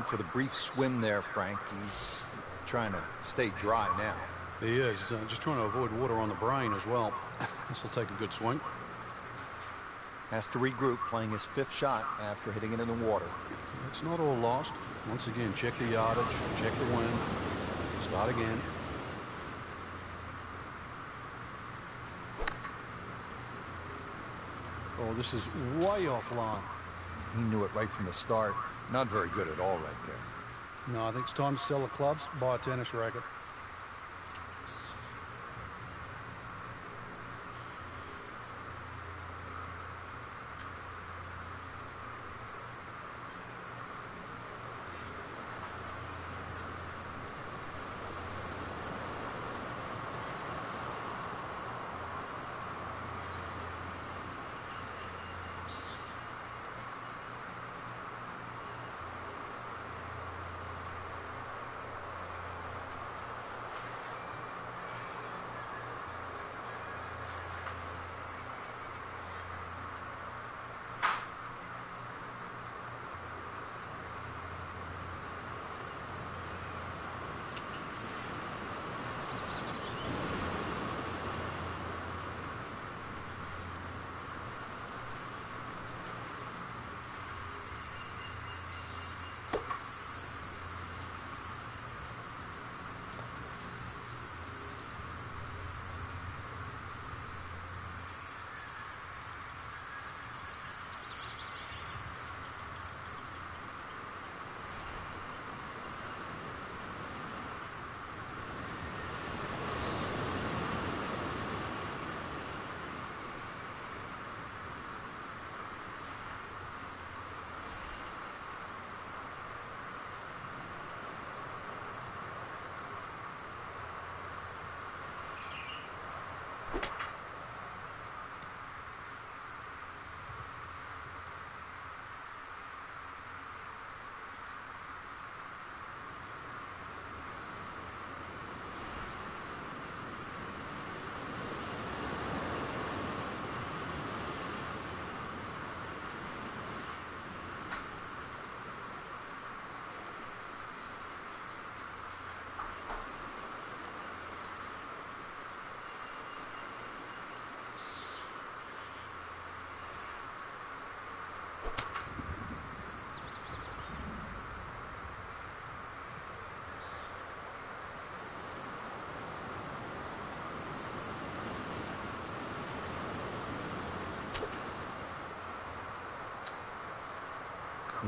went for the brief swim there, Frank. He's trying to stay dry now. He is. Just trying to avoid water on the brain as well. This will take a good swing. Has to regroup, playing his 5th shot after hitting it in the water. It's not all lost. Once again, check the yardage, check the wind, start again. Oh, this is way offline. He knew it right from the start. Not very good at all right there. No, I think it's time to sell the clubs, buy a tennis racket.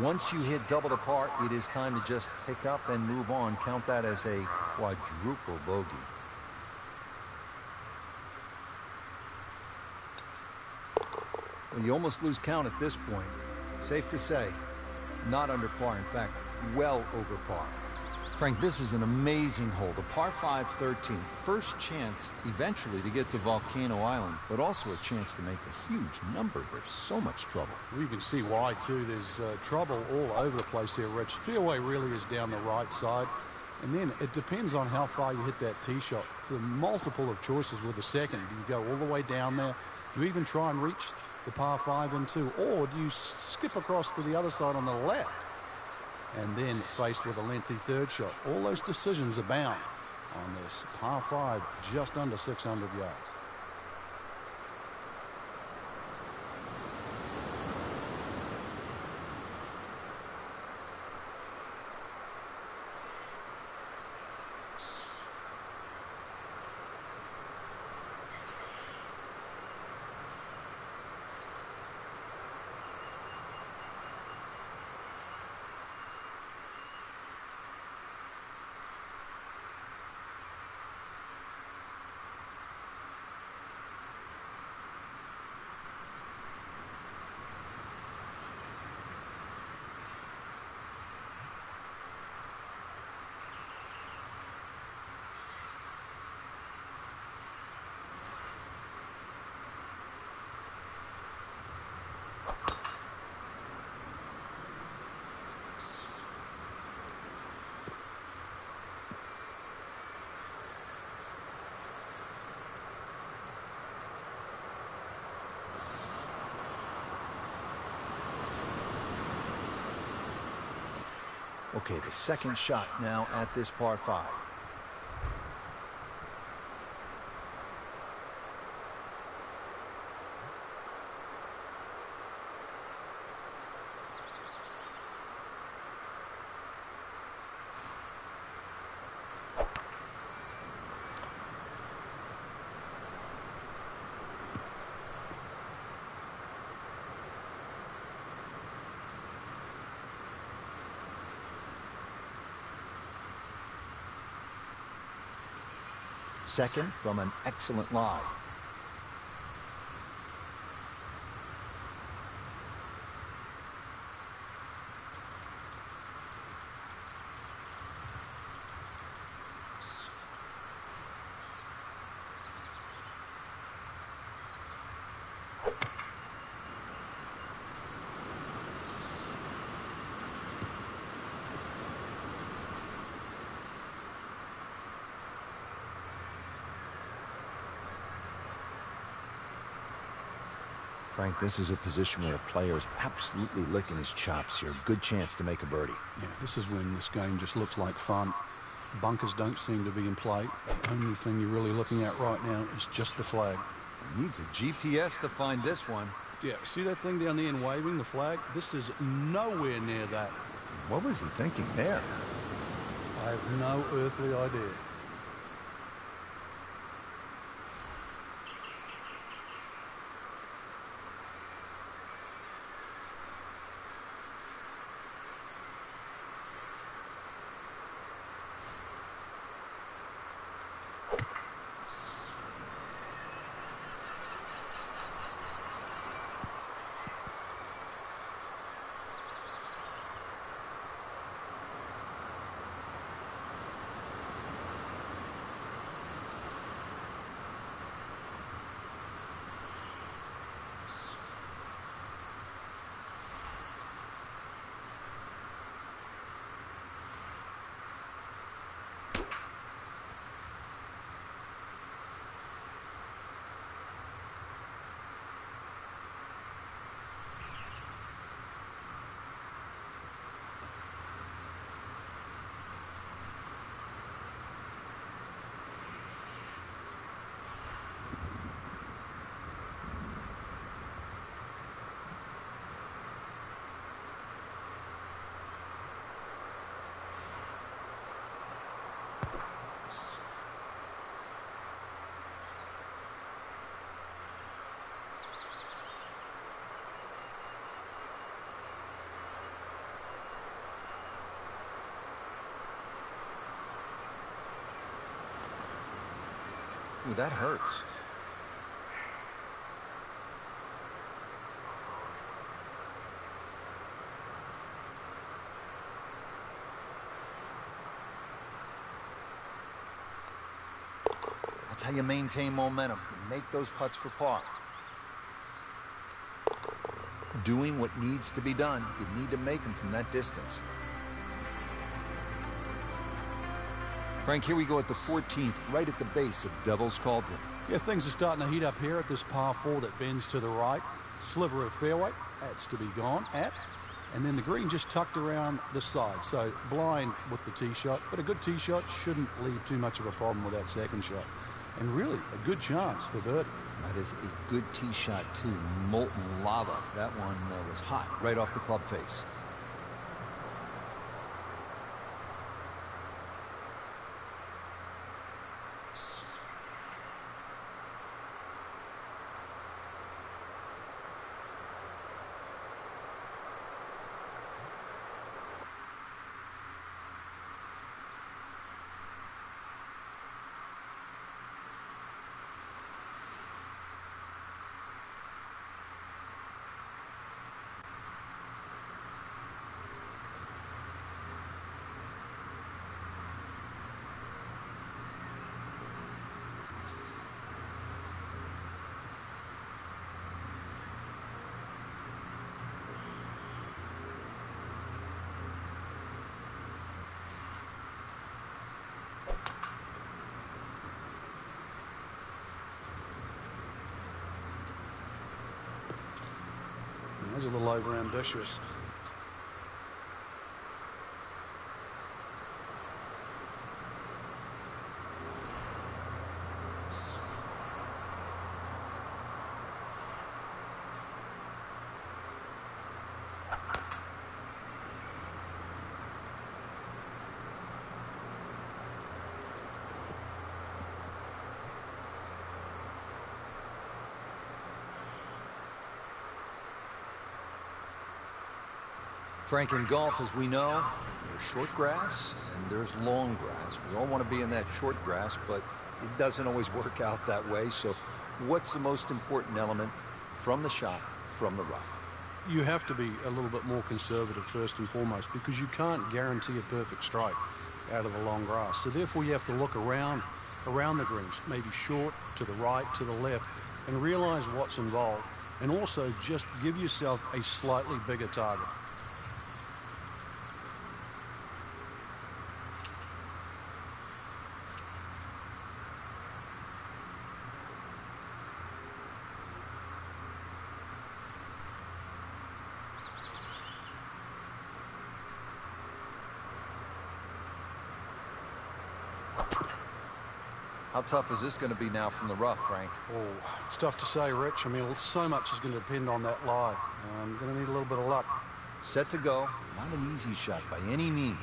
Once you hit double the par, it is time to just pick up and move on. Count that as a quadruple bogey. Well, you almost lose count at this point. Safe to say, not under par. In fact, well over par. Frank, this is an amazing hole. The par 5 13. First chance eventually to get to Volcano Island, but also a chance to make a huge number here. So much trouble. We can see why, too. There's trouble all over the place here, Rich. Fairway really is down the right side. And then it depends on how far you hit that tee shot. For multiple of choices with the second, do you go all the way down there? Do you even try and reach the par 5 and 2? Or do you skip across to the other side on the left? And then faced with a lengthy third shot. All those decisions abound on this par 5, just under 600 yards. Okay, the second shot now at this par 5. Second from an excellent lie. Frank, this is a position where a player is absolutely licking his chops here. Good chance to make a birdie. Yeah, this is when this game just looks like fun. Bunkers don't seem to be in play. The only thing you're really looking at right now is just the flag. Needs a GPS to find this one. Yeah, see that thing down there and waving the flag? This is nowhere near that. What was he thinking there? I have no earthly idea. Ooh, that hurts. That's how you maintain momentum. You make those putts for par. Doing what needs to be done. You need to make them from that distance. Frank, here we go at the 14th, right at the base of Devil's Cauldron. Yeah, things are starting to heat up here at this par 4 that bends to the right. Sliver of fairway, that's to be gone at. And then the green just tucked around the side. So blind with the tee shot, but a good tee shot shouldn't leave too much of a problem with that second shot. And really, a good chance for birdie. That is a good tee shot, too. Molten lava. That one was hot right off the club face. That's a little over ambitious. Frank, in golf, as we know, there's short grass and there's long grass. We all want to be in that short grass, but it doesn't always work out that way. So what's the most important element from the shot, from the rough? You have to be a little bit more conservative first and foremost, because you can't guarantee a perfect strike out of the long grass. So therefore you have to look around the greens, maybe short, to the right, to the left, and realize what's involved. And also just give yourself a slightly bigger target. How tough is this going to be now from the rough, Frank? Oh, it's tough to say, Rich. I mean, so much is going to depend on that lie. I'm going to need a little bit of luck. Set to go. Not an easy shot by any means.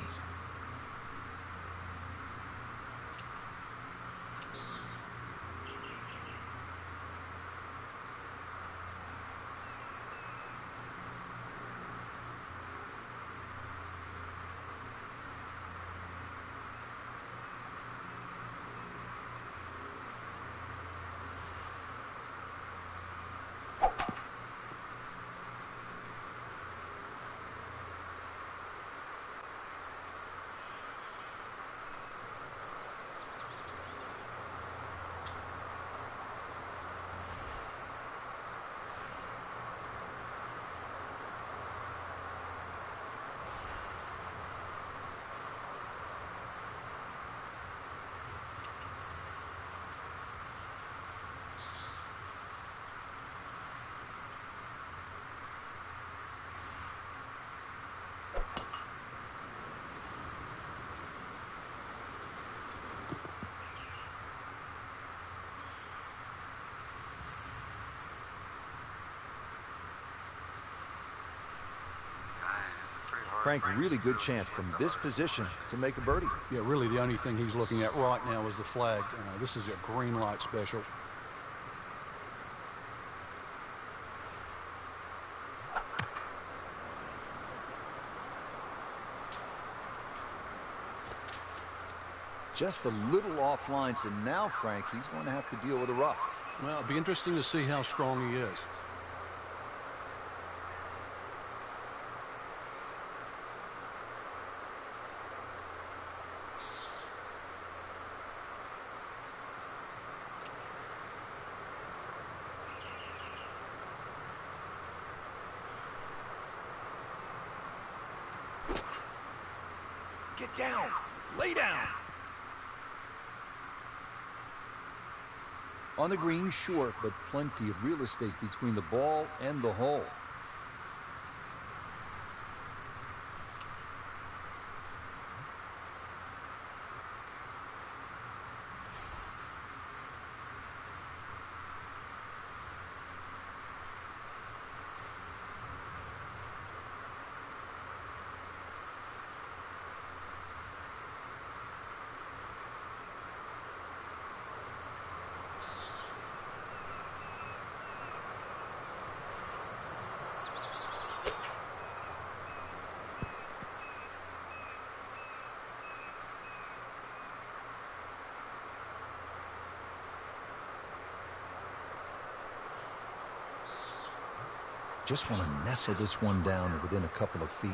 Frank, really good chance from this position to make a birdie. Yeah, really the only thing he's looking at right now is the flag. This is a green light special. Just a little offline, so now, Frank, he's going to have to deal with a rough. Well, it'll be interesting to see how strong he is. Get down! Lay down! On the green, short, but plenty of real estate between the ball and the hole. Just want to nestle this one down within a couple of feet.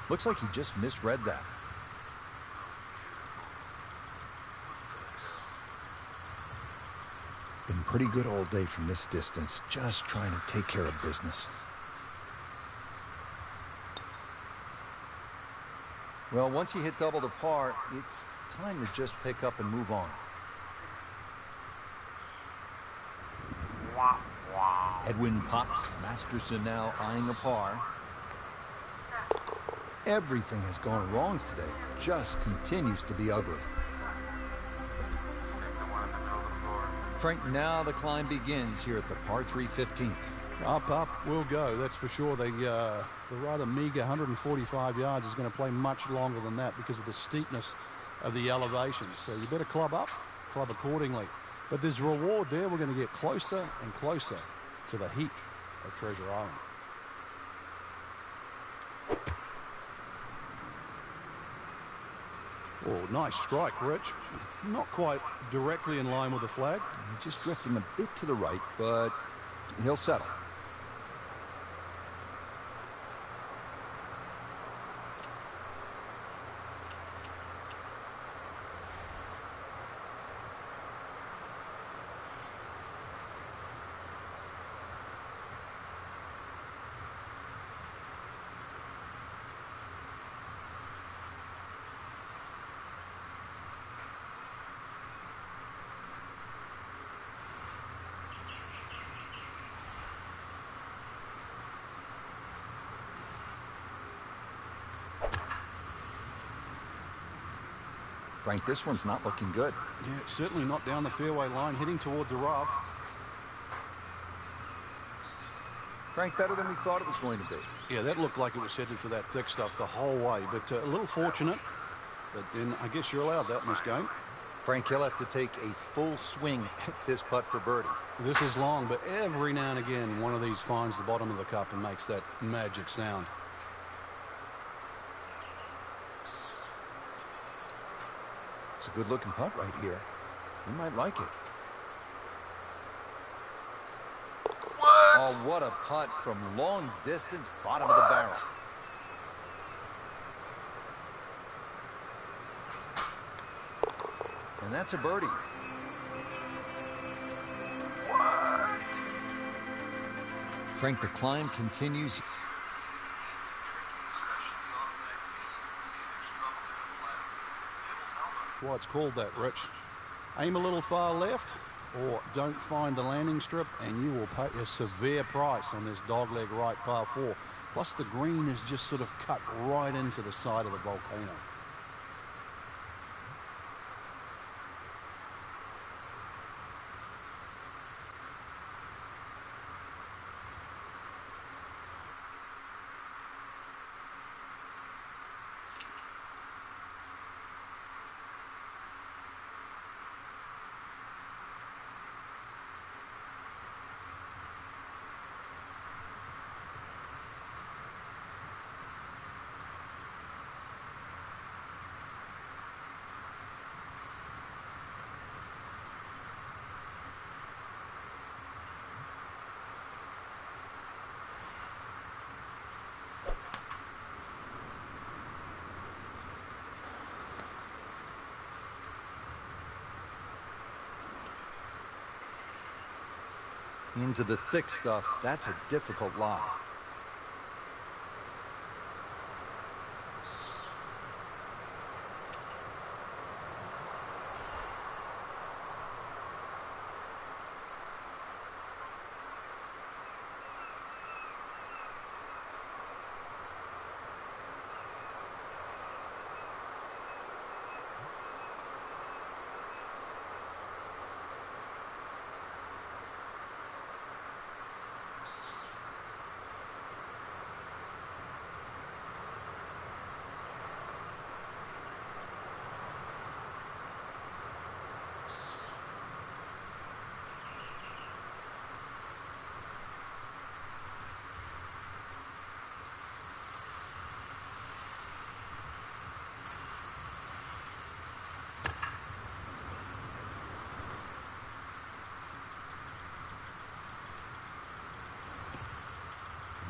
Looks like he just misread that. Been pretty good all day from this distance, just trying to take care of business. Well, once you hit double the par, it's time to just pick up and move on. Edwin Pops Masterson now eyeing a par. Everything has gone wrong today. Just continues to be ugly. Let's take the one in the middle of the floor. Frank, now the climb begins here at the par 3 15th. Up we'll go, that's for sure. The rather meager 145 yards is going to play much longer than that because of the steepness of the elevation. So you better club up, club accordingly. But there's a reward there. We're going to get closer and closer to the heat of Treasure Island. Oh, nice strike, Rich. Not quite directly in line with the flag. Just drifting a bit to the right, but he'll settle. Frank, this one's not looking good. Yeah, certainly not down the fairway line, heading toward the rough. Frank, better than we thought it was going to be. Yeah, that looked like it was headed for that thick stuff the whole way, but a little fortunate. But then I guess you're allowed that in this game. Frank, he'll have to take a full swing at this putt for birdie. This is long, but every now and again, one of these finds the bottom of the cup and makes that magic sound. It's a good-looking putt right here. You might like it. What? Oh, what a putt from long distance, bottom of the barrel. And that's a birdie. What? Frank, the climb continues. What's called that, Rich? Aim a little far left, or don't find the landing strip, and you will pay a severe price on this dogleg right par 4. Plus, the green is just sort of cut right into the side of the volcano. Into the thick stuff. That's a difficult lie.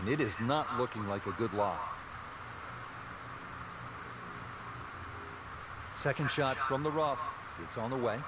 And it is not looking like a good lie. Second shot from the rough. It's on the way.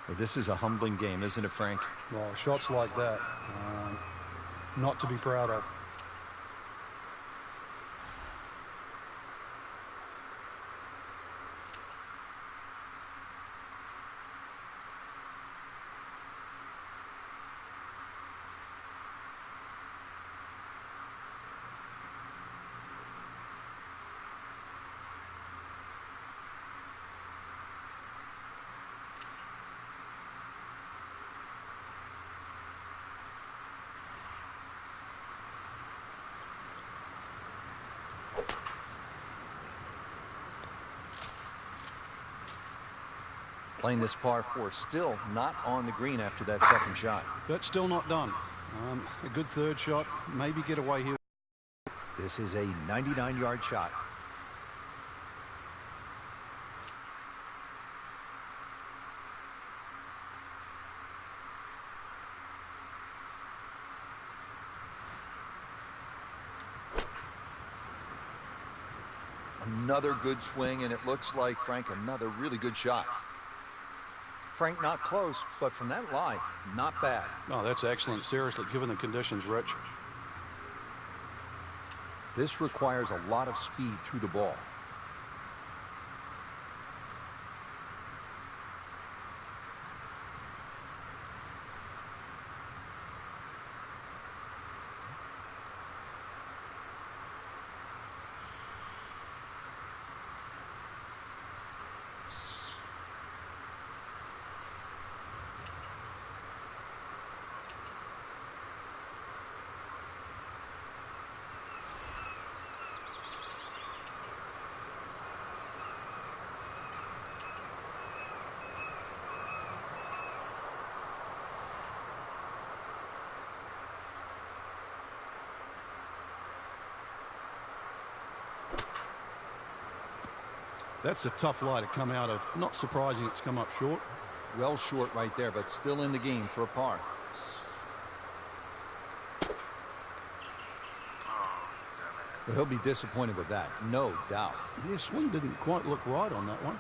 Well, this is a humbling game, isn't it, Frank? Well, shots like that, not to be proud of. Playing this par 4, still not on the green after that second shot. That's still not done. A good third shot, maybe get away here. This is a 99-yard shot. Another good swing, and it looks like, Frank, another really good shot. Frank, not close, but from that lie, not bad. Oh, that's excellent. Seriously, given the conditions, Rich. This requires a lot of speed through the ball. That's a tough lie to come out of. Not surprising it's come up short. Well short right there, but still in the game for a par. Well, he'll be disappointed with that, no doubt. His swing didn't quite look right on that one.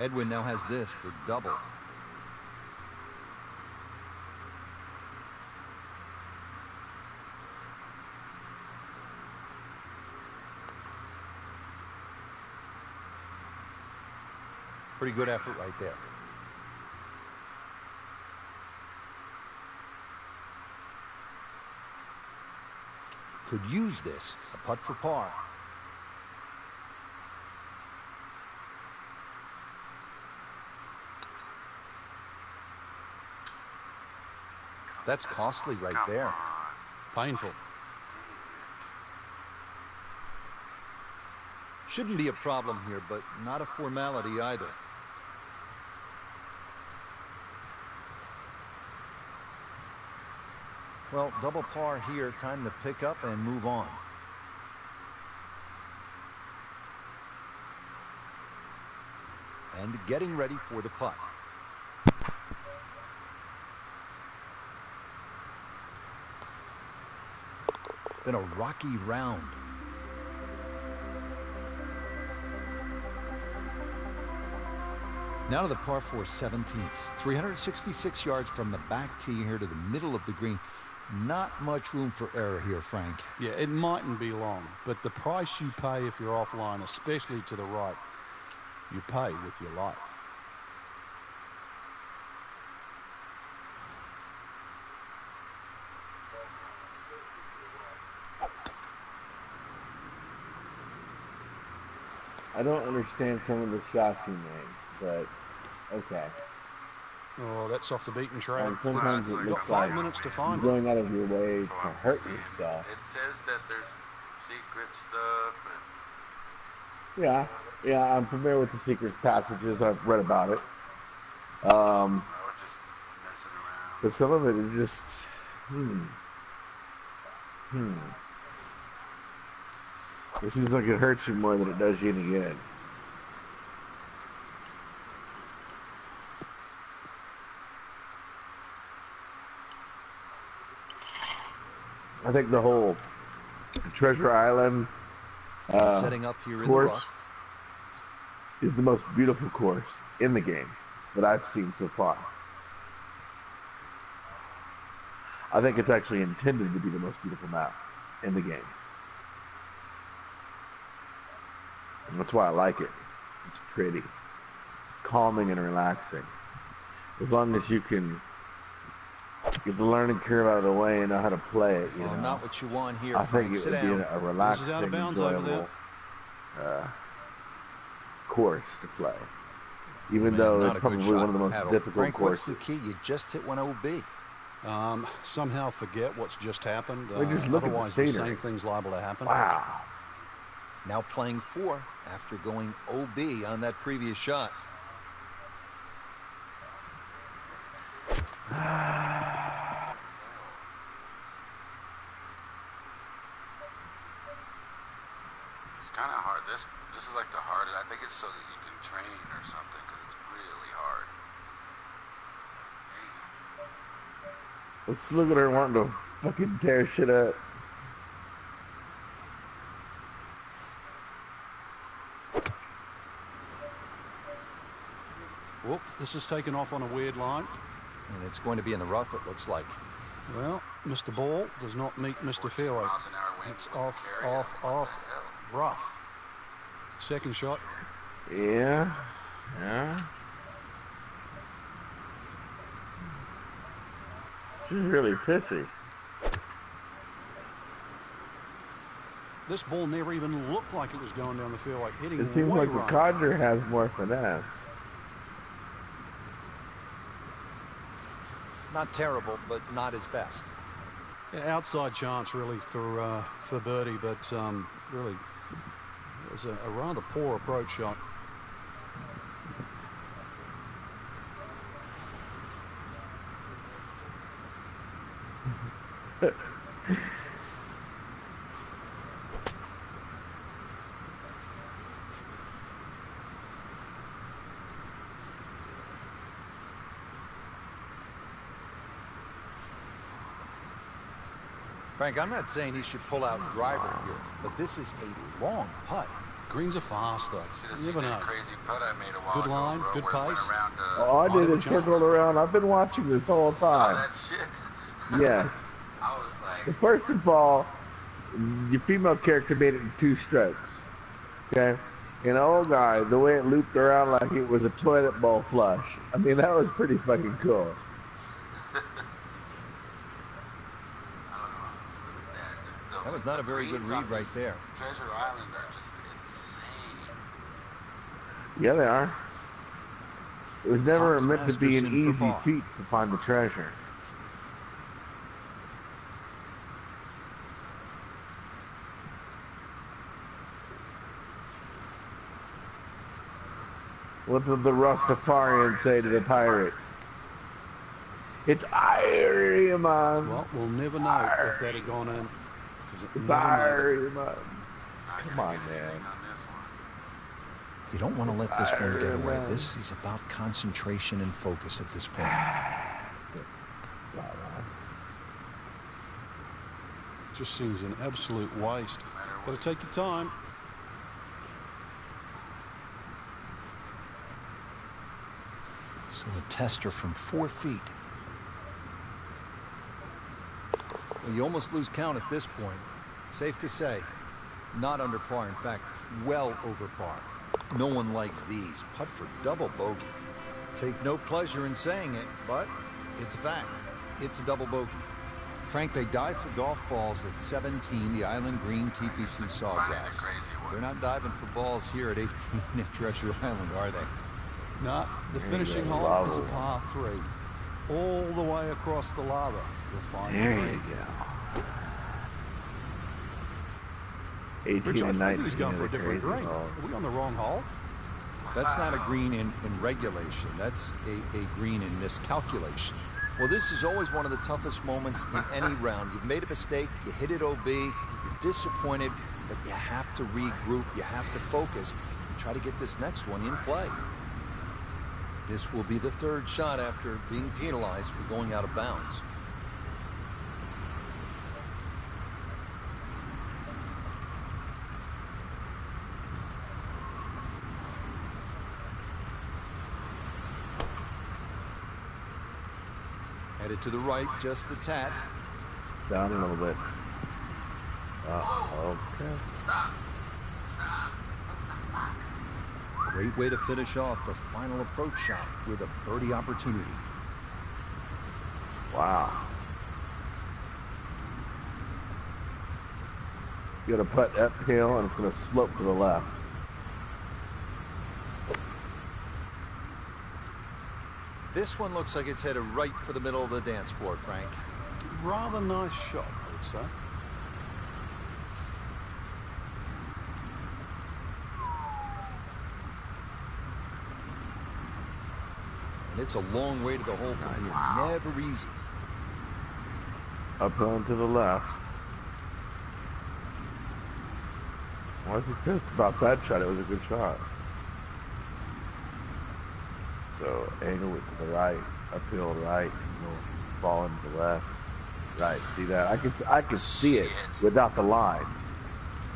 Edwin now has this for double. Pretty good effort right there. Could use this, a putt for par. That's costly right there. Painful. Shouldn't be a problem here, but not a formality either. Well, double par here, time to pick up and move on. And getting ready for the putt. Been a rocky round. Now to the par 4 17th. 366 yards from the back tee here to the middle of the green. Not much room for error here, Frank. Yeah, it mightn't be long, but the price you pay if you're offline, especially to the right, you pay with your life. I don't understand some of the shots you made, but okay. Oh, that's off the beaten track. And sometimes it You've looks got 5 like minutes to you're find it. going out of your way So to I'm hurt seeing- yourself. It says that there's secret stuff and Yeah, yeah, I'm familiar with the secret passages. I've read about it. I was just messing around. But some of it is just, hmm, hmm. It seems like it hurts you more than it does you any good. I think the whole Treasure Island Setting up here in the course rough. is the most beautiful course in the game that I've seen so far. I think it's actually intended to be the most beautiful map in the game. And that's why I like it. It's pretty. It's calming and relaxing. As long as you can get the learning curve out of the way and know how to play it, you Well, know. not what you want here, I Frank. think it Sit would be down. a relaxing, This is out of bounds over enjoyable course to play. Even Man, though not it's a good probably shot one of the most at all. difficult Frank, courses. what's the key? You just hit one OB. Somehow forget what's just happened. Well, just look at the Otherwise, the scenery. same thing's liable to happen. Wow. Now playing 4 after going OB on that previous shot. It's kind of hard. This is like the hardest. I think it's so that you can train or something because it's really hard. Dang. Let's look at her wanting to fucking tear shit up. Whoop, this is taken off on a weird line. And it's going to be in the rough, it looks like. Well, Mr. Ball does not meet Mr. Fairway. Miles an hour wind It's with the off, carry. off, What off, the hell? rough. Second shot. Yeah. Yeah. She's really pissy. This ball never even looked like it was going down the fairway, hitting It seems way like the right. Conjure has more finesse. Not terrible, but not his best. Yeah, outside chance really for birdie, but really it was a rather poor approach shot. Frank, I'm not saying he should pull out driver here, but this is a long putt. Greens are fast though. Should have You seen never that know. crazy putt I made a while Good ago, line, bro, good where it went pace. around, All I did is chance. circled around. I've been watching this whole saw time. that shit. Yes. I was like, First of all, the female character made it in 2 strokes. Okay? And oh guy, the way it looped around like it was a toilet bowl flush. I mean, that was pretty fucking cool. That was not a very good read right there. Treasure Island are just insane. Yeah, they are. It was never Pops meant to be an Masterson for easy par. feat to find the treasure. What did the Rastafarian say to the pirate? It's Irie, man. Well, we'll never know if that had gone in. 'Cause it It's never made it. Irie, man. Come on, man. On this one. You don't want to let this one get away. Ireland. This is about concentration and focus at this point. Just seems an absolute waste. Got to take your time. So a tester from 4 feet. Well, you almost lose count at this point. Safe to say, not under par. In fact, well over par. No one likes these. Putt for double bogey. Take no pleasure in saying it, but it's a fact. It's a double bogey. Frank, they dive for golf balls at 17, the Island Green TPC Sawgrass. crazy one. They're not diving for balls here at 18 at Treasure Island, are they? No, the There you finishing go, hole is a lava. par 3. All the way across the lava. You'll find There green. you go. 18 Rich, I and think 19 he's going are for a the different crazy green. balls. Are we on the wrong hole? That's not a green in regulation. That's a green in miscalculation. Well, this is always one of the toughest moments in any round. You've made a mistake, you hit it OB, you're disappointed, but you have to regroup, you have to focus, and try to get this next one in play. This will be the third shot after being penalized for going out of bounds. Headed to the right, just a tad. Down a little bit. Okay. Great way to finish off the final approach shot with a birdie opportunity. Wow. You got to putt uphill, and it's going to slope to the left. This one looks like it's headed right for the middle of the dance floor, Frank. Rather nice shot, I would say. And it's a long way to the hole from here. Never easy. Uphill and to the left. Why is he pissed about that shot? It was a good shot. So angle it to the right, uphill right, fall into the left. Right, see that? I can see it without the lines.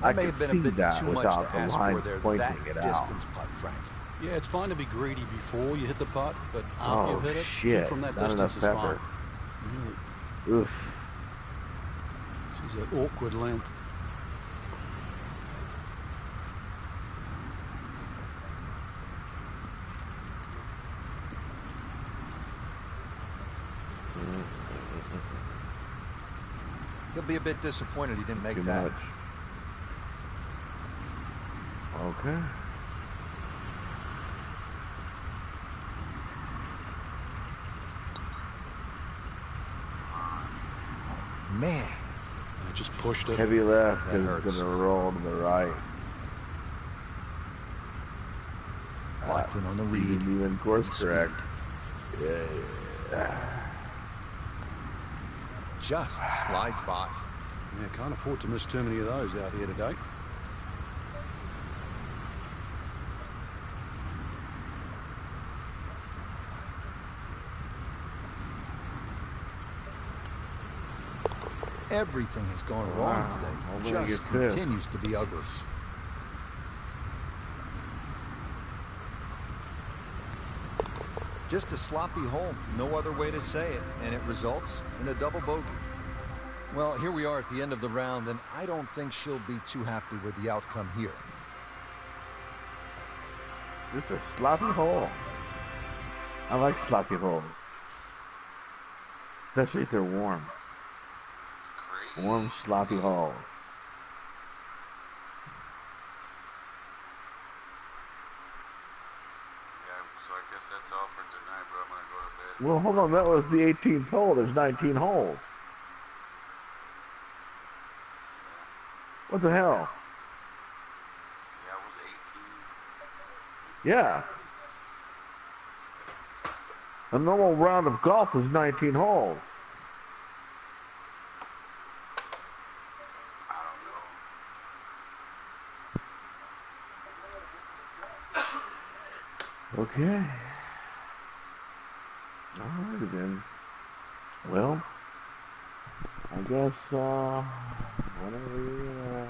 I That may can have been see a bit that too much without to the ask for lines there. pointing That it out. distance putt, Frank. Yeah, it's fine to be greedy before you hit the putt, but after you've hit it, shit. from that Not distance enough is pepper. fine. Oof. This is an awkward length. He'll be a bit disappointed he didn't make Too that. much. Okay. Man, I just pushed it. Heavy left That because it's hurts. going to roll to the right. locked in on the read. Even course Speed. correct. Yeah. Just slides by. Yeah, can't afford to miss too many of those out here today. Everything has gone wrong today. Nobody Just gets this. continues to be ugly. Just a sloppy hole, no other way to say it, and it results in a double bogey. Well, here we are at the end of the round, and I don't think she'll be too happy with the outcome here. It's a sloppy hole. I like sloppy holes. Especially if they're warm. It's crazy. Warm, sloppy holes. Yeah, so I guess that's all for tonight, bro. I'm gonna go to bed. Well, hold on. That was the 18th hole. There's 19 holes. What the hell? Yeah, it was 18. Yeah. A normal round of golf is 19 holes. I don't know. Okay. Alright then. Well, I guess, whenever you,